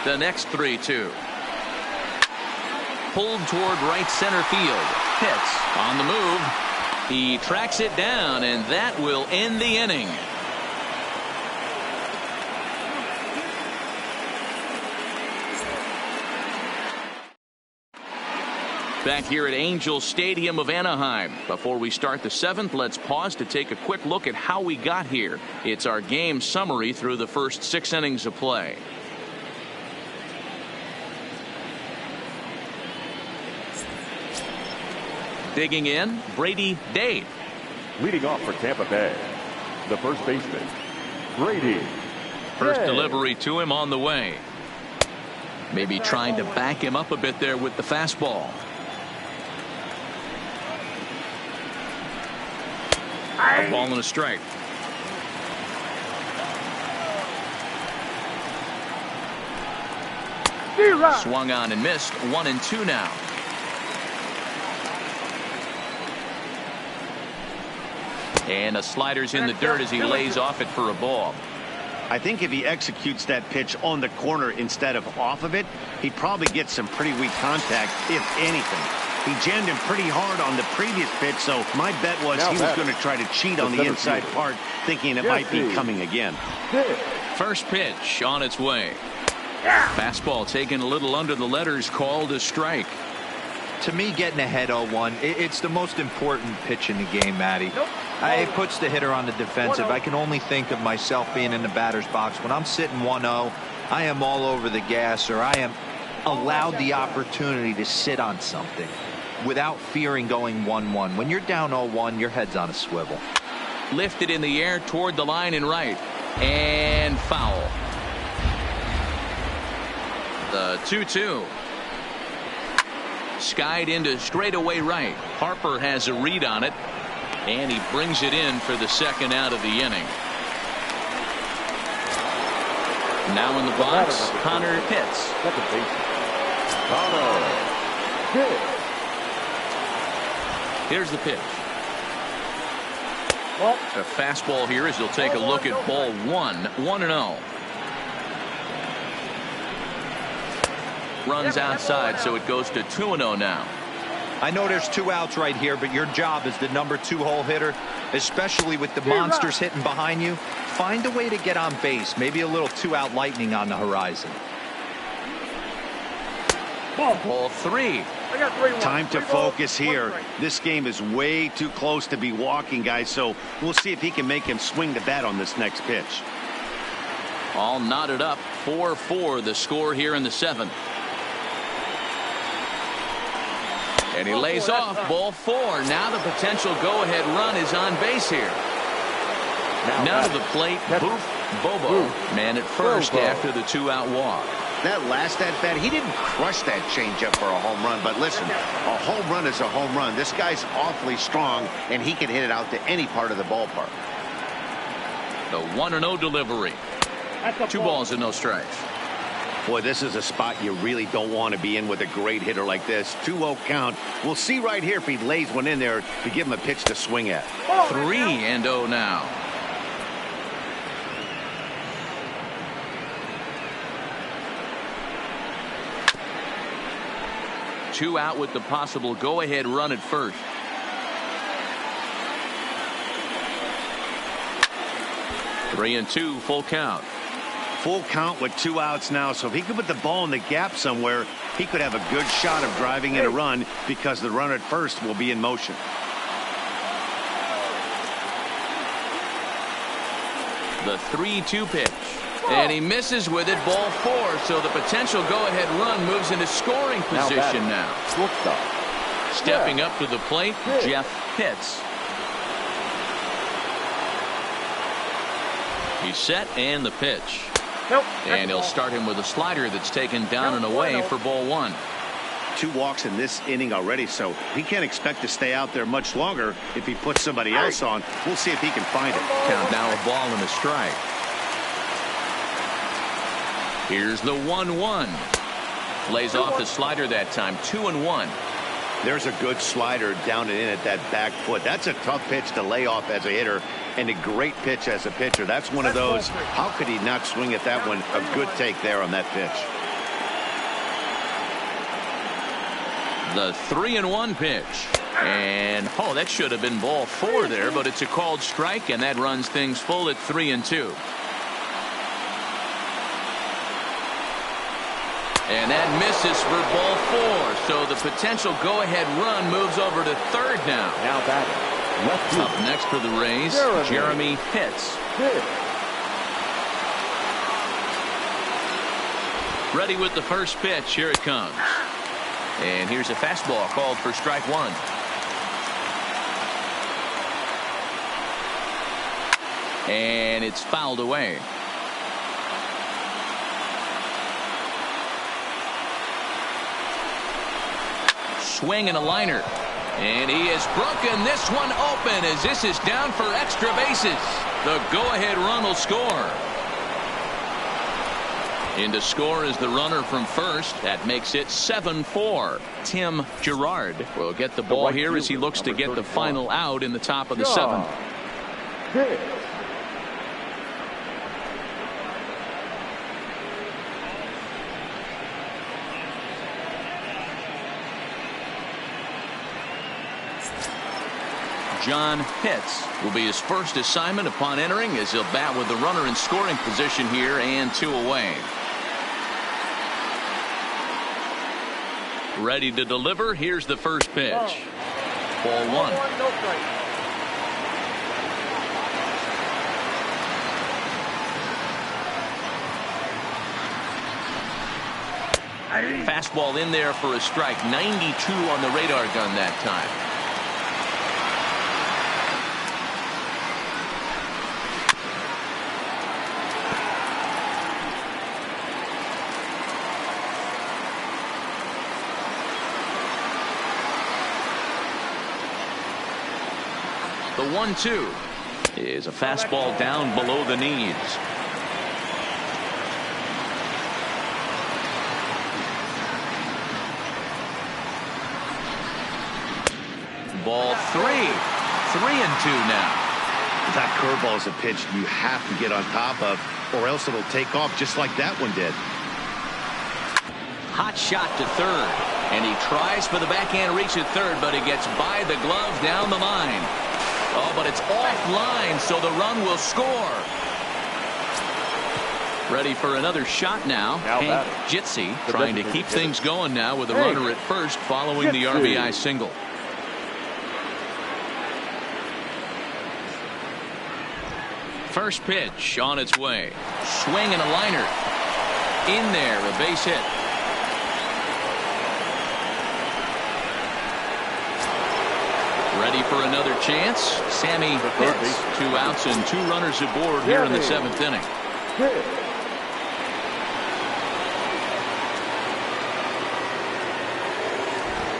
The next 3-2. Pulled toward right center field. Pitts on the move. He tracks it down, and that will end the inning. Back here at Angels Stadium of Anaheim. Before we start the 7th, let's pause to take a quick look at how we got here. It's our game summary through the first 6 innings of play. Digging in, Brady Dave. Leading off for Tampa Bay, the first baseman, Brady. First Dave. delivery to him on the way. Maybe trying to back him up a bit there with the fastball. A ball and a strike. Swung on and missed. 1-2 now. And a slider's in the dirt as he lays off it for a ball. I think if he executes that pitch on the corner instead of off of it, he probably gets some pretty weak contact, if anything. He jammed him pretty hard on the previous pitch, so my bet was he was going to try to cheat on the inside part, thinking it might be coming again. First pitch on its way. Fastball taken a little under the letters, called a strike. To me, getting ahead 0-1, it's the most important pitch in the game, Matty. It puts the hitter on the defensive. I can only think of myself being in the batter's box. When I'm sitting 1-0, I am all over the gas, or I am allowed the opportunity to sit on something. without fearing going 1-1. When you're down 0-1, your head's on a swivel. Lifted in the air toward the line and right. And foul. The 2-2. Skied into straightaway right. Harper has a read on it. And he brings it in for the second out of the inning. Now in the box, Connor Pitts. Connor Pitts. Here's the pitch. A fastball here as he'll take a look at ball one. 1-0. Runs outside, so it goes to 2-0 now. I know there's 2 outs right here, but your job as the number 2 hole hitter, especially with the monsters hitting behind you, find a way to get on base. Maybe a little 2-out lightning on the horizon. Ball 3. Time to focus here. This game is way too close to be walking, guys, so we'll see if he can make him swing the bat on this next pitch. All knotted up. 4-4 the score here in the 7th. And he lays off. Ball 4. Now the potential go-ahead run is on base here. Now to the plate, Boof Bobo. Man at first after the 2-out walk. That last at-bat, he didn't crush that changeup for a home run, but listen, a home run is a home run. This guy's awfully strong, and he can hit it out to any part of the ballpark. The 1-0 delivery. 2 balls and no strikes. Boy, this is a spot you really don't want to be in with a great hitter like this. 2-0 count. We'll see right here if he lays one in there to give him a pitch to swing at. 3-0 now. Two out with the possible go-ahead run at first. Three and two, full count. Full count with 2 outs now, so if he could put the ball in the gap somewhere, he could have a good shot of driving in a run because the runner at first will be in motion. The 3-2 pitch. And he misses with it. Ball 4. So the potential go-ahead run moves into scoring position now. Stepping up to the plate, Jeff Pitts. He's set and the pitch. And he'll start him with a slider that's taken down and away for ball 1. 2 walks in this inning already, so he can't expect to stay out there much longer if he puts somebody else on. We'll see if he can find it. Count now a ball and a strike. Here's the 1-1. Lays off the slider that time. 2-1. There's a good slider down and in at that back foot. That's a tough pitch to lay off as a hitter and a great pitch as a pitcher. That's one of those. How could he not swing at that one? A good take there on that pitch. The 3-1 pitch. And that should have been ball 4 there, but it's a called strike, and that runs things full at 3-2. And that misses for ball 4. So the potential go-ahead run moves over to third now. Now batting. Up next for the Rays, Jeremy Pitts. Ready with the first pitch. Here it comes. And here's a fastball called for strike 1. And it's fouled away. Swing and a liner. And he has broken this one open as this is down for extra bases. The go-ahead run will score. In to score is the runner from first. That makes it 7-4. Tim Gerard will get the ball here as he looks to get the final out in the top of the 7th. John Pitts will be his first assignment upon entering as he'll bat with the runner in scoring position here and 2 away. Ready to deliver. Here's the first pitch. Ball 1. Fastball in there for a strike. 92 on the radar gun that time. The 1-2 is a fastball down below the knees. Ball 3. 3-2 now. That curveball is a pitch you have to get on top of, or else it'll take off just like that one did. Hot shot to third, and he tries for the backhand reach at third, but it gets by the glove down the line. Oh, but it's offline, so the run will score. Ready for another shot now. Hank Jitsi trying to keep things going now with a runner at first following the RBI single. First pitch on its way. Swing and a liner. In there, a base hit. Ready for another chance. Sammy hits. 2 outs and 2 runners aboard here in the 7th inning.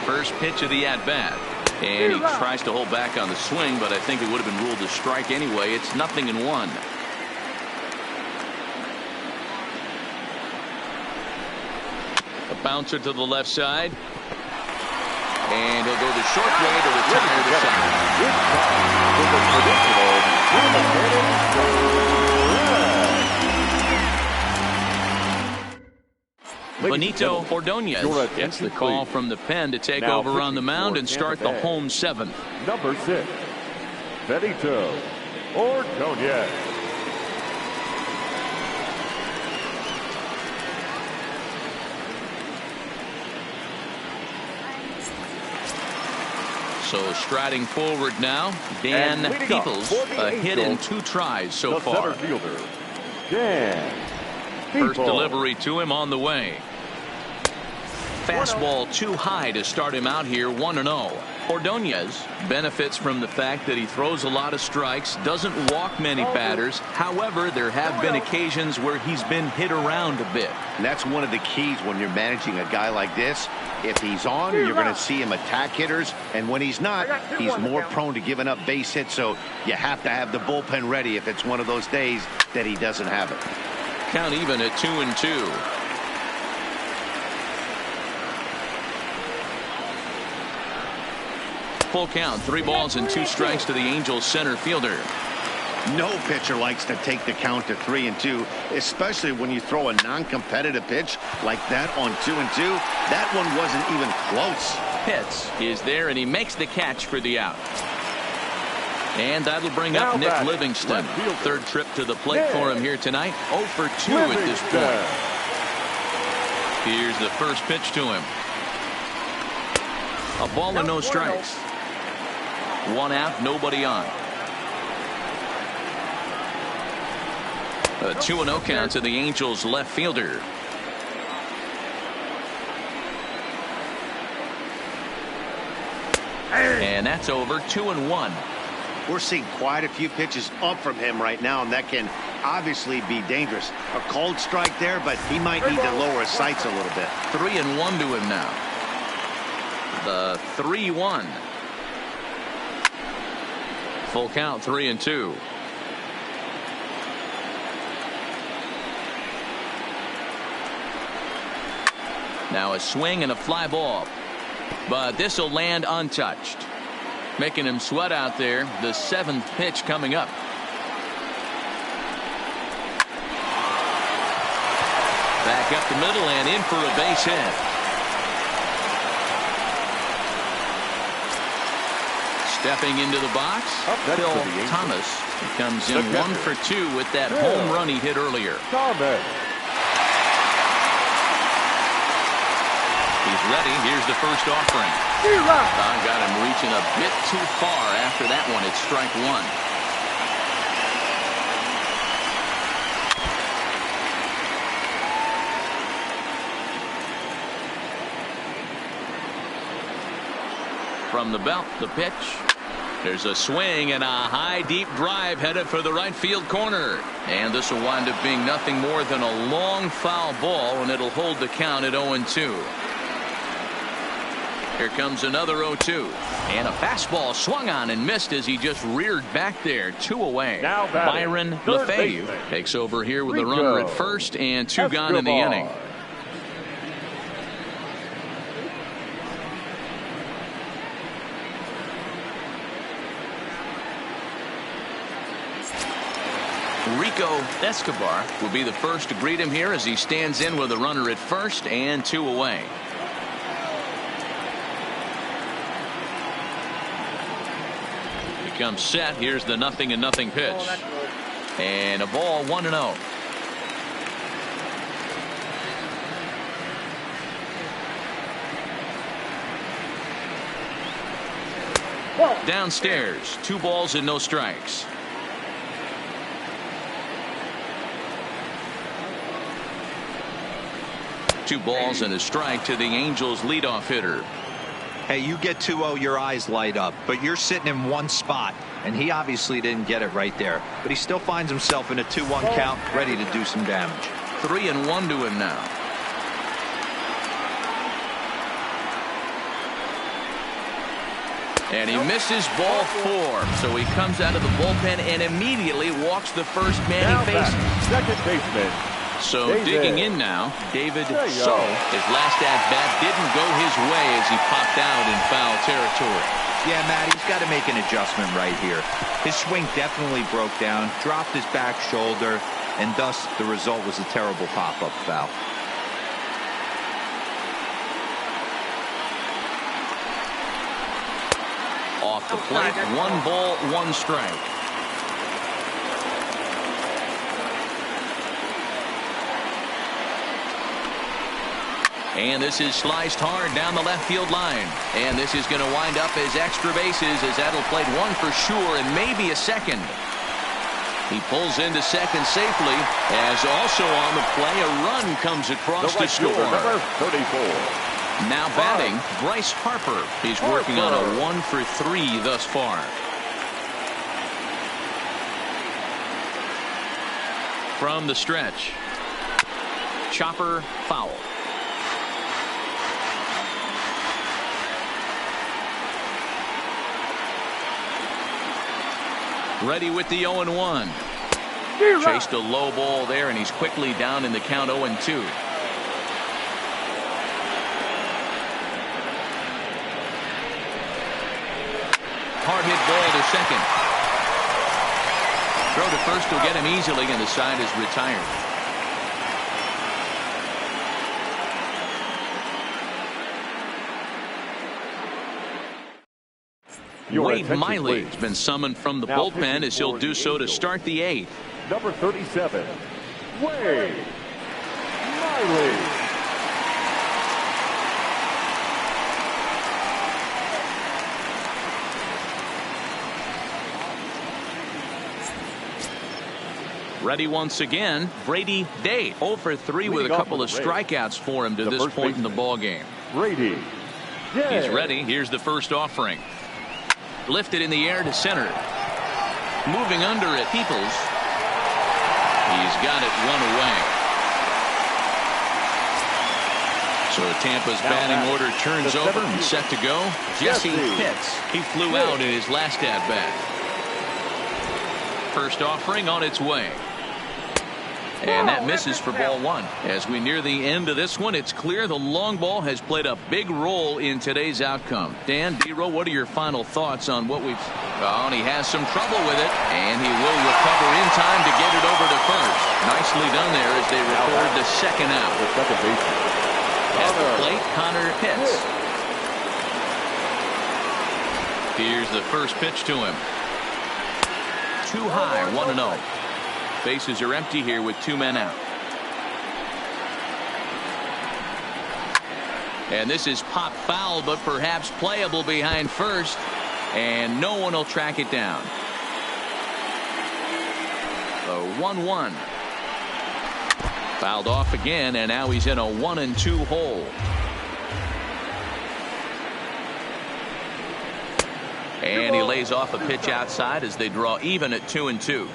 First pitch of the at-bat. And he tries to hold back on the swing, but I think it would have been ruled a strike anyway. It's 0-1. A bouncer to the left side. And he'll go the short way to retire the side. Benito Ordonez gets the call from the pen to take over on the mound and start the home 7th. Number 6, Benito Ordonez. So striding forward now, Dan Peoples, a hit in 2 tries so far. First delivery to him on the way. Fastball too high to start him out here, 1-0. Ordonez benefits from the fact that he throws a lot of strikes, doesn't walk many batters. However, there have been occasions where he's been hit around a bit. And that's one of the keys when you're managing a guy like this. If he's on, you're going to see him attack hitters, and when he's not, he's more prone to giving up base hits, so you have to have the bullpen ready if it's one of those days that he doesn't have it. Count even at 2-2. Full count, 3 balls and 2 strikes to the Angels center fielder. No pitcher likes to take the count to 3-2, especially when you throw a non-competitive pitch like that on 2-2. That one wasn't even close. Pitts is there, and he makes the catch for the out. And that'll bring up Nick Livingston. 3rd trip to the plate for him here tonight. 0 for 2 at this point. Here's the first pitch to him. A ball and no strikes. 1 out, nobody on. A 2-0 count to the Angels left fielder. And that's over. 2-1. We're seeing quite a few pitches up from him right now, and that can obviously be dangerous. A called strike there, but he might need to lower his sights a little bit. 3-1 to him now. The 3-1. Full count, 3-2. Now a swing and a fly ball, but this will land untouched, making him sweat out there. The 7th pitch coming up. Back up the middle and in for a base hit. Stepping into the box, Phil Thomas comes in 1 for 2 with that home run he hit earlier. He's ready. Here's the first offering. Got him reaching a bit too far after that one. It's strike 1. From the belt, the pitch. There's a swing and a high deep drive headed for the right field corner. And this will wind up being nothing more than a long foul ball, and it'll hold the count at 0-2. Here comes another 0-2. And a fastball swung on and missed as he just reared back there. 2 away. Now Byron LeFeu takes over here with a runner at first and 2 gone in the inning. Rico Escobar will be the first to greet him here as he stands in with a runner at first and 2 away. He comes set. Here's the 0-0 pitch. And a ball 1-0. Downstairs, 2 balls and no strikes. Two balls and a strike to the Angels leadoff hitter. Hey, you get 2-0, your eyes light up, but you're sitting in one spot, and he obviously didn't get it right there. But he still finds himself in a 2-1 count, ready to do some damage. 3-1 to him now. And he misses ball 4. So he comes out of the bullpen and immediately walks the first man he faces. Second baseman. So digging in now, David So. His last at-bat didn't go his way as he popped out in foul territory. Yeah, Matt, he's got to make an adjustment right here. His swing definitely broke down, dropped his back shoulder, and thus the result was a terrible pop-up foul. Off the plate, 1 ball, 1 strike. And this is sliced hard down the left field line. And this is going to wind up as extra bases as that'll play 1 for sure and maybe a second. He pulls into second safely as also on the play a run comes across to score. Number 34. Now batting, Bryce Harper. He's working on a 1 for 3 thus far. From the stretch. Chopper foul. Ready with the 0-1. Chased a low ball there, and he's quickly down in the count 0-2. Hard hit ball to second. Throw to first will get him easily, and the side is retired. Wade Miley has been summoned from the bullpen as he'll do so to start the 8th. Number 37, Wade Miley. Ready once again, Brady Day. 0 for 3 with a couple of strikeouts for him to this point in the ball game. Brady Day. He's ready. Here's the first offering. Lifted in the air to center. Moving under it, Peoples. He's got it 1 away. So Tampa's batting order turns over and set to go. Jesse Pitts. He flew out in his last at-bat. First offering on its way. And that misses for ball 1. As we near the end of this one, it's clear the long ball has played a big role in today's outcome. Dan, D-Row, what are your final thoughts on what we've... Oh, and he has some trouble with it, and he will recover in time to get it over to first. Nicely done there as they record the second out. The second baseman. At the plate, Connor Pitts. Here's the first pitch to him. Too high, 1-0. Bases are empty here with 2 men out. And this is pop foul, but perhaps playable behind first. And no one will track it down. The 1-1. Fouled off again, and now he's in a 1-2 hole. And he lays off a pitch outside as they draw even at 2-2.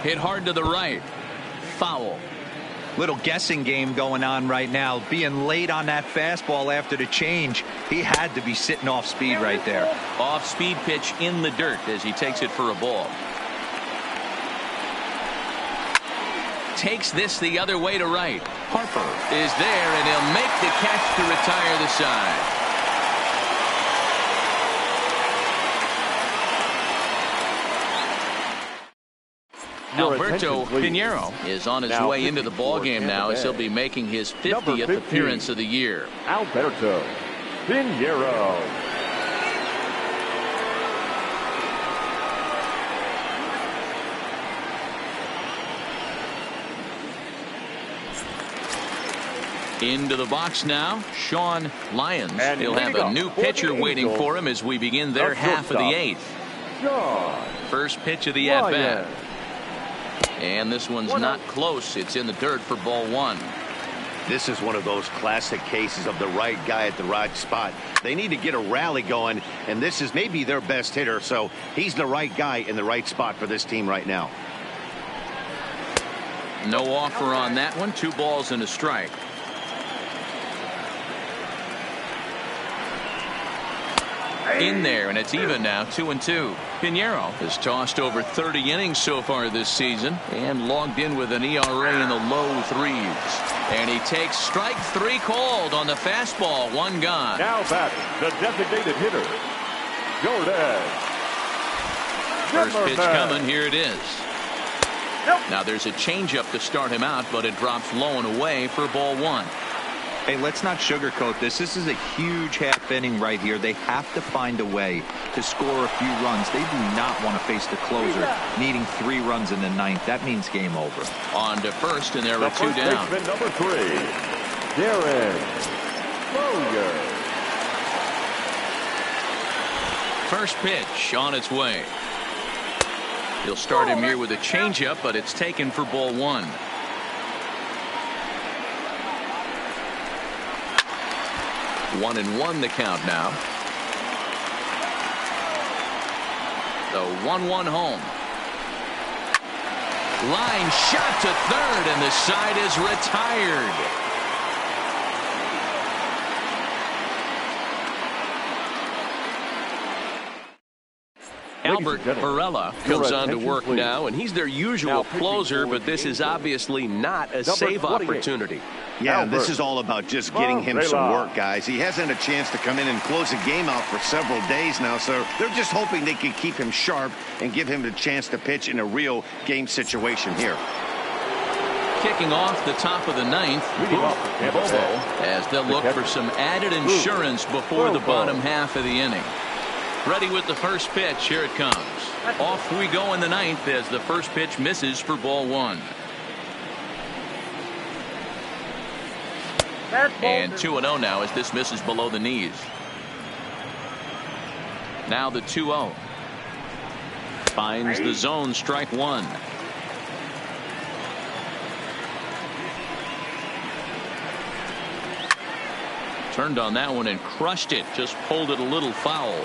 Hit hard to the right. Foul. Little guessing game going on right now. Being late on that fastball after the change. He had to be sitting off speed right there. Off speed pitch in the dirt as he takes it for a ball. Takes this the other way to right. Harper is there, and he'll make the catch to retire the side. Alberto Pinheiro is on his way into the ballgame now as he'll be making his 50th appearance of the year. Alberto Pinheiro. Into the box now, Sean Lyons. He'll have a new pitcher waiting for him as we begin their half of the 8th. First pitch of the at-bat. And this one's not close. It's in the dirt for ball 1. This is one of those classic cases of the right guy at the right spot. They need to get a rally going, and this is maybe their best hitter, so he's the right guy in the right spot for this team right now. No offer on that one. 2 balls and a strike. In there, and it's even now, 2-2. Pinheiro has tossed over 30 innings so far this season and logged in with an ERA in the low 3s. And he takes strike 3 called on the fastball. 1 gone. Now back, the designated hitter, Jordan. First pitch coming. Here it is. Now there's a changeup to start him out, but it drops low and away for ball 1. Hey, let's not sugarcoat this. This is a huge half inning right here. They have to find a way to score a few runs. They do not want to face the closer needing 3 runs in the 9th. That means game over. On to first, and there are 2 down. Number 3, Darren Bowyer. First pitch on its way. He'll start him here with a changeup, but it's taken for ball 1. 1-1 the count now. The 1-1 home. Line shot to third, and the side is retired. Albert Varela comes on to work now, and he's their usual closer, but this is obviously not a save opportunity. Yeah, this is all about just getting him some work, guys. He hasn't a chance to come in and close a game out for several days now, so they're just hoping they can keep him sharp and give him the chance to pitch in a real game situation here. Kicking off the top of the 9th, Bobo, as they'll look for some added insurance before the bottom half of the inning. Ready with the first pitch. Here it comes. Off we go in the 9th as the first pitch misses for ball 1. And 2-0 now as this misses below the knees. Now the 2-0. Finds the zone, strike 1. Turned on that one and crushed it. Just pulled it a little foul.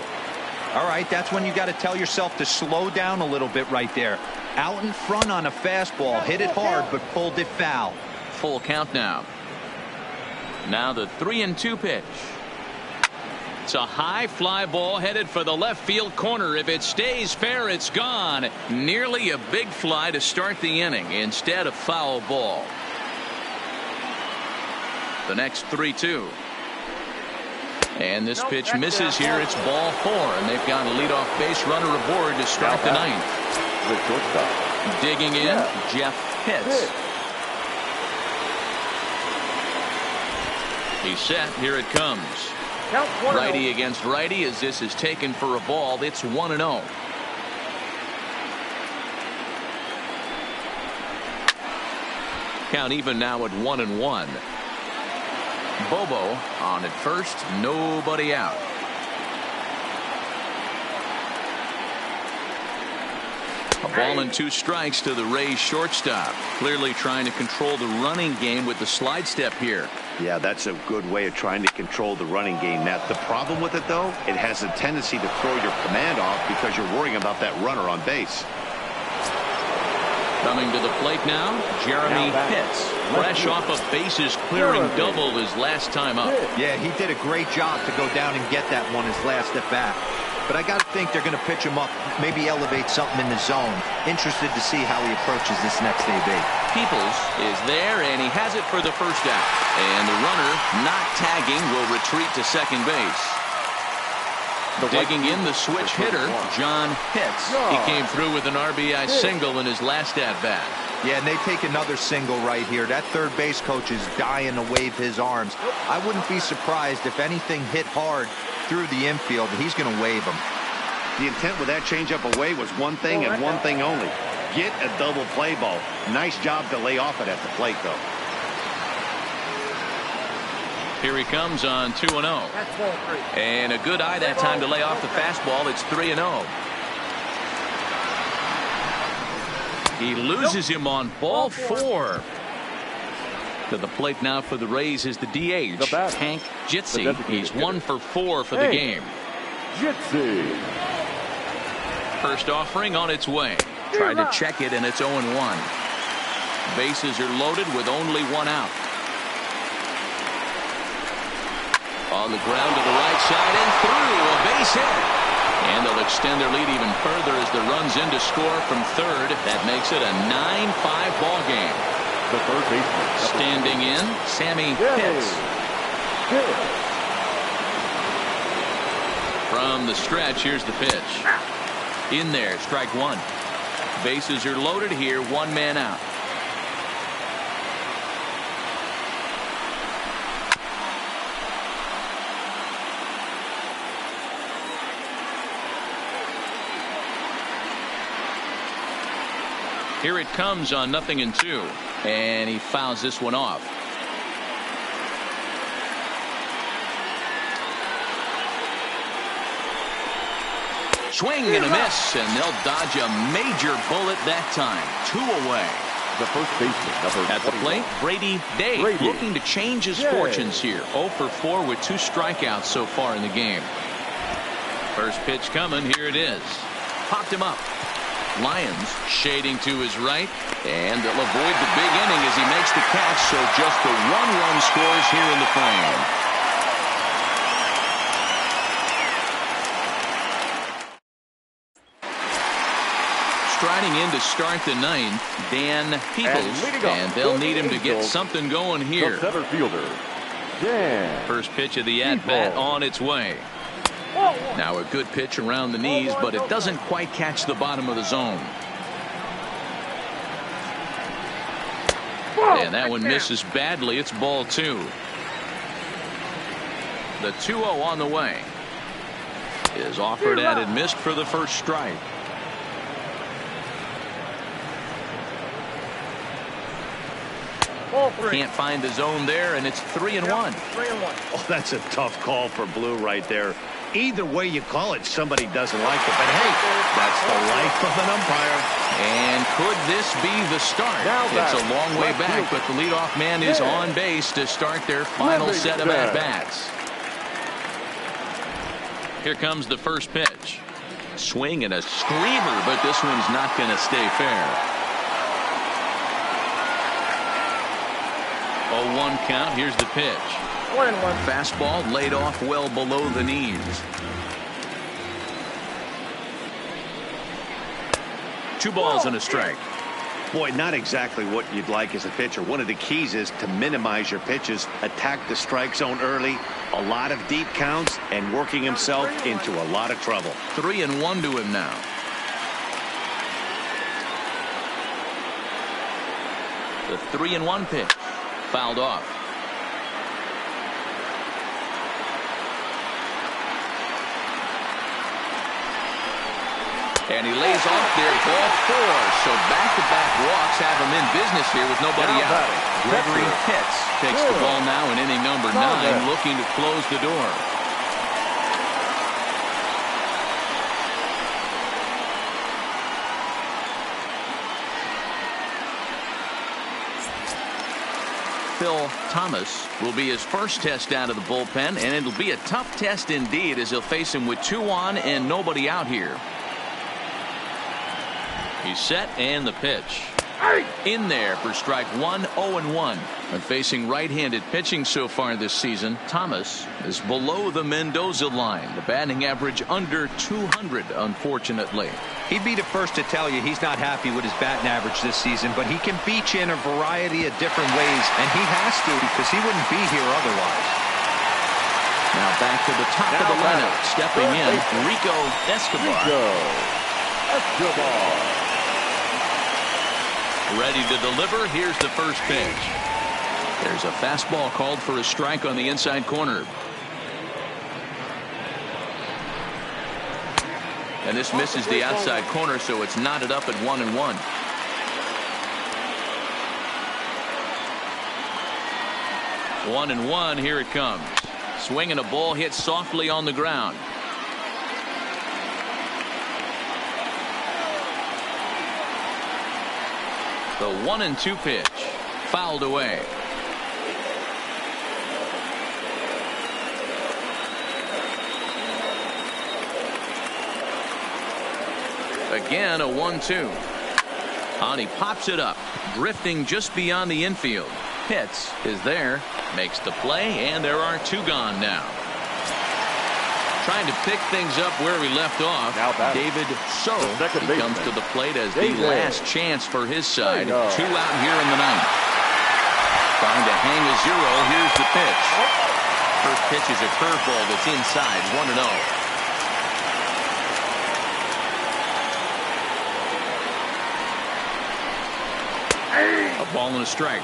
All right, that's when you got to tell yourself to slow down a little bit right there. Out in front on a fastball, hit it hard, but pulled it foul. Full count now. Now the 3-2 pitch. It's a high fly ball headed for the left field corner. If it stays fair, it's gone. Nearly a big fly to start the inning. Instead, a foul ball. The next 3-2. And this pitch misses here. It's ball 4, and they've got a leadoff base runner aboard to start the 9th. Digging in, Jeff Pitts. He's set. Here it comes. Righty against righty as this is taken for a ball. It's 1-0. Count even now at 1-1. Bobo on at first, nobody out. A ball and 2 strikes to the Rays shortstop. Clearly trying to control the running game with the slide step here. Yeah, that's a good way of trying to control the running game, Matt. The problem with it, though, it has a tendency to throw your command off because you're worrying about that runner on base. Coming to the plate now, Jeremy Pitts. Fresh off a bases clearing double his last time up. Yeah, he did a great job to go down and get that one his last at bat. But I got to think they're going to pitch him up, maybe elevate something in the zone. Interested to see how he approaches this next AB. Peoples is there, and he has it for the first out. And the runner, not tagging, will retreat to second base. Digging in the switch hitter, John Pitts. He came through with an RBI single in his last at-bat. Yeah, and they take another single right here. That third base coach is dying to wave his arms. I wouldn't be surprised if anything hit hard through the infield. He's going to wave them. The intent with that changeup away was one thing and one thing only. Get a double play ball. Nice job to lay off it at the plate, though. Here he comes on 2-0. And a good eye that time to lay off the fastball. It's 3-0. He loses him on ball 4. To the plate now for the Rays is the DH, Hank Jitsi. He's 1 for 4 for the game. Jitsi. First offering on its way. Tried to check it, and it's 0-1. Bases are loaded with only one out. On the ground to the right side and through, a base hit. And they'll extend their lead even further as the run's in to score from third. That makes it a 9-5 ball game. The third baseman. Standing in, Sammy Pitts. From the stretch, here's the pitch. In there, strike one. Bases are loaded here, one man out. Here it comes on 0-2, and he fouls this one off. Swing and a miss, and they'll dodge a major bullet that time. 2 away. The first baseman, number At the plate, Brady Day looking to change his fortunes here. 0 for 4 with 2 strikeouts so far in the game. First pitch coming, here it is. Popped him up. Lyons shading to his right, and they'll avoid the big inning as he makes the catch, so just the 1 run scores here in the frame. Striding in to start the 9th, Dan Peoples, and they'll need him to get something going here. The center fielder, Dan. First pitch of the at-bat on its way. Now a good pitch around the knees, but it doesn't quite catch the bottom of the zone. And that one misses badly. It's ball 2. The 2-0 on the way is offered at and missed for the first strike. Can't find the zone there, and it's 3-1. Oh, that's a tough call for Blue right there. Either way you call it, somebody doesn't like it. But hey, that's the life of an umpire. And could this be the start? It's a long way back, but the leadoff man is on base to start their final set of at-bats. Here comes the first pitch. Swing and a screamer, but this one's not going to stay fair. 0-1 count. Here's the pitch. 1-1. Fastball laid off well below the knees. 2 balls and a strike. Boy, not exactly what you'd like as a pitcher. One of the keys is to minimize your pitches, attack the strike zone early, a lot of deep counts, and working himself into a lot of trouble. 3-1 to him now. The 3-1 pitch. Fouled off. And he lays off there, ball 4. So back-to-back walks have him in business here with nobody out. Gregory Pitts takes the ball now in inning number 9, looking to close the door. Phil Thomas will be his first test out of the bullpen, and it'll be a tough test indeed as he'll face him with 2 on and nobody out here. He's set, and the pitch. In there for strike 1, 0-1. And facing right-handed pitching so far this season, Thomas is below the Mendoza line. The batting average under 200, unfortunately. He'd be the first to tell you he's not happy with his batting average this season, but he can beat you in a variety of different ways, and he has to because he wouldn't be here otherwise. Now back to the top of the lineup. Stepping in, Rico Escobar. Ready to deliver. Here's the first pitch. There's a fastball called for a strike on the inside corner. And this misses the outside corner, so it's knotted up at 1-1. One and one. Here it comes. Swinging a ball hit softly on the ground. The 1-2 pitch fouled away. Again, a 1-2. And he pops it up, drifting just beyond the infield. Pitts is there, makes the play, and there are 2 gone now. Trying to pick things up where we left off. David So he comes to the plate as the last chance for his side. 2 out here in the ninth. Trying to hang a 0. Here's the pitch. First pitch is a curveball that's inside. 1-0. A ball and a strike.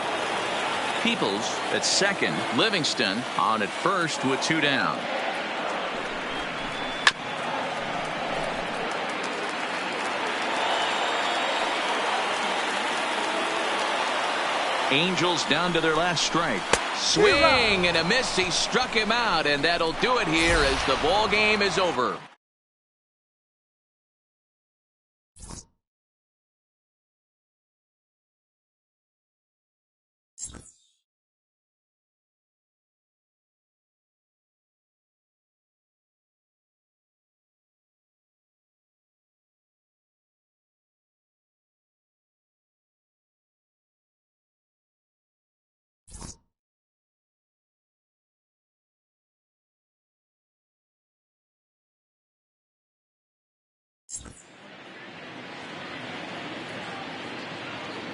Peoples at second. Livingston on at first with 2 down. Angels down to their last strike. Swing and a miss. He struck him out, and that'll do it here as the ball game is over.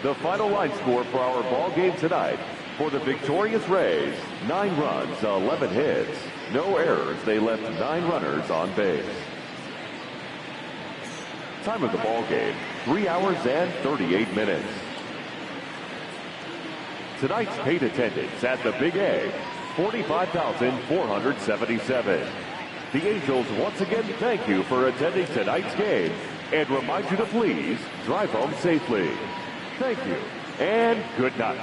The final line score for our ball game tonight. For the victorious Rays, 9 runs, 11 hits, no errors. They left 9 runners on base. Time of the ball game, 3 hours and 38 minutes. Tonight's paid attendance at the Big A, 45,477. The Angels once again thank you for attending tonight's game and remind you to please drive home safely. Thank you and good night.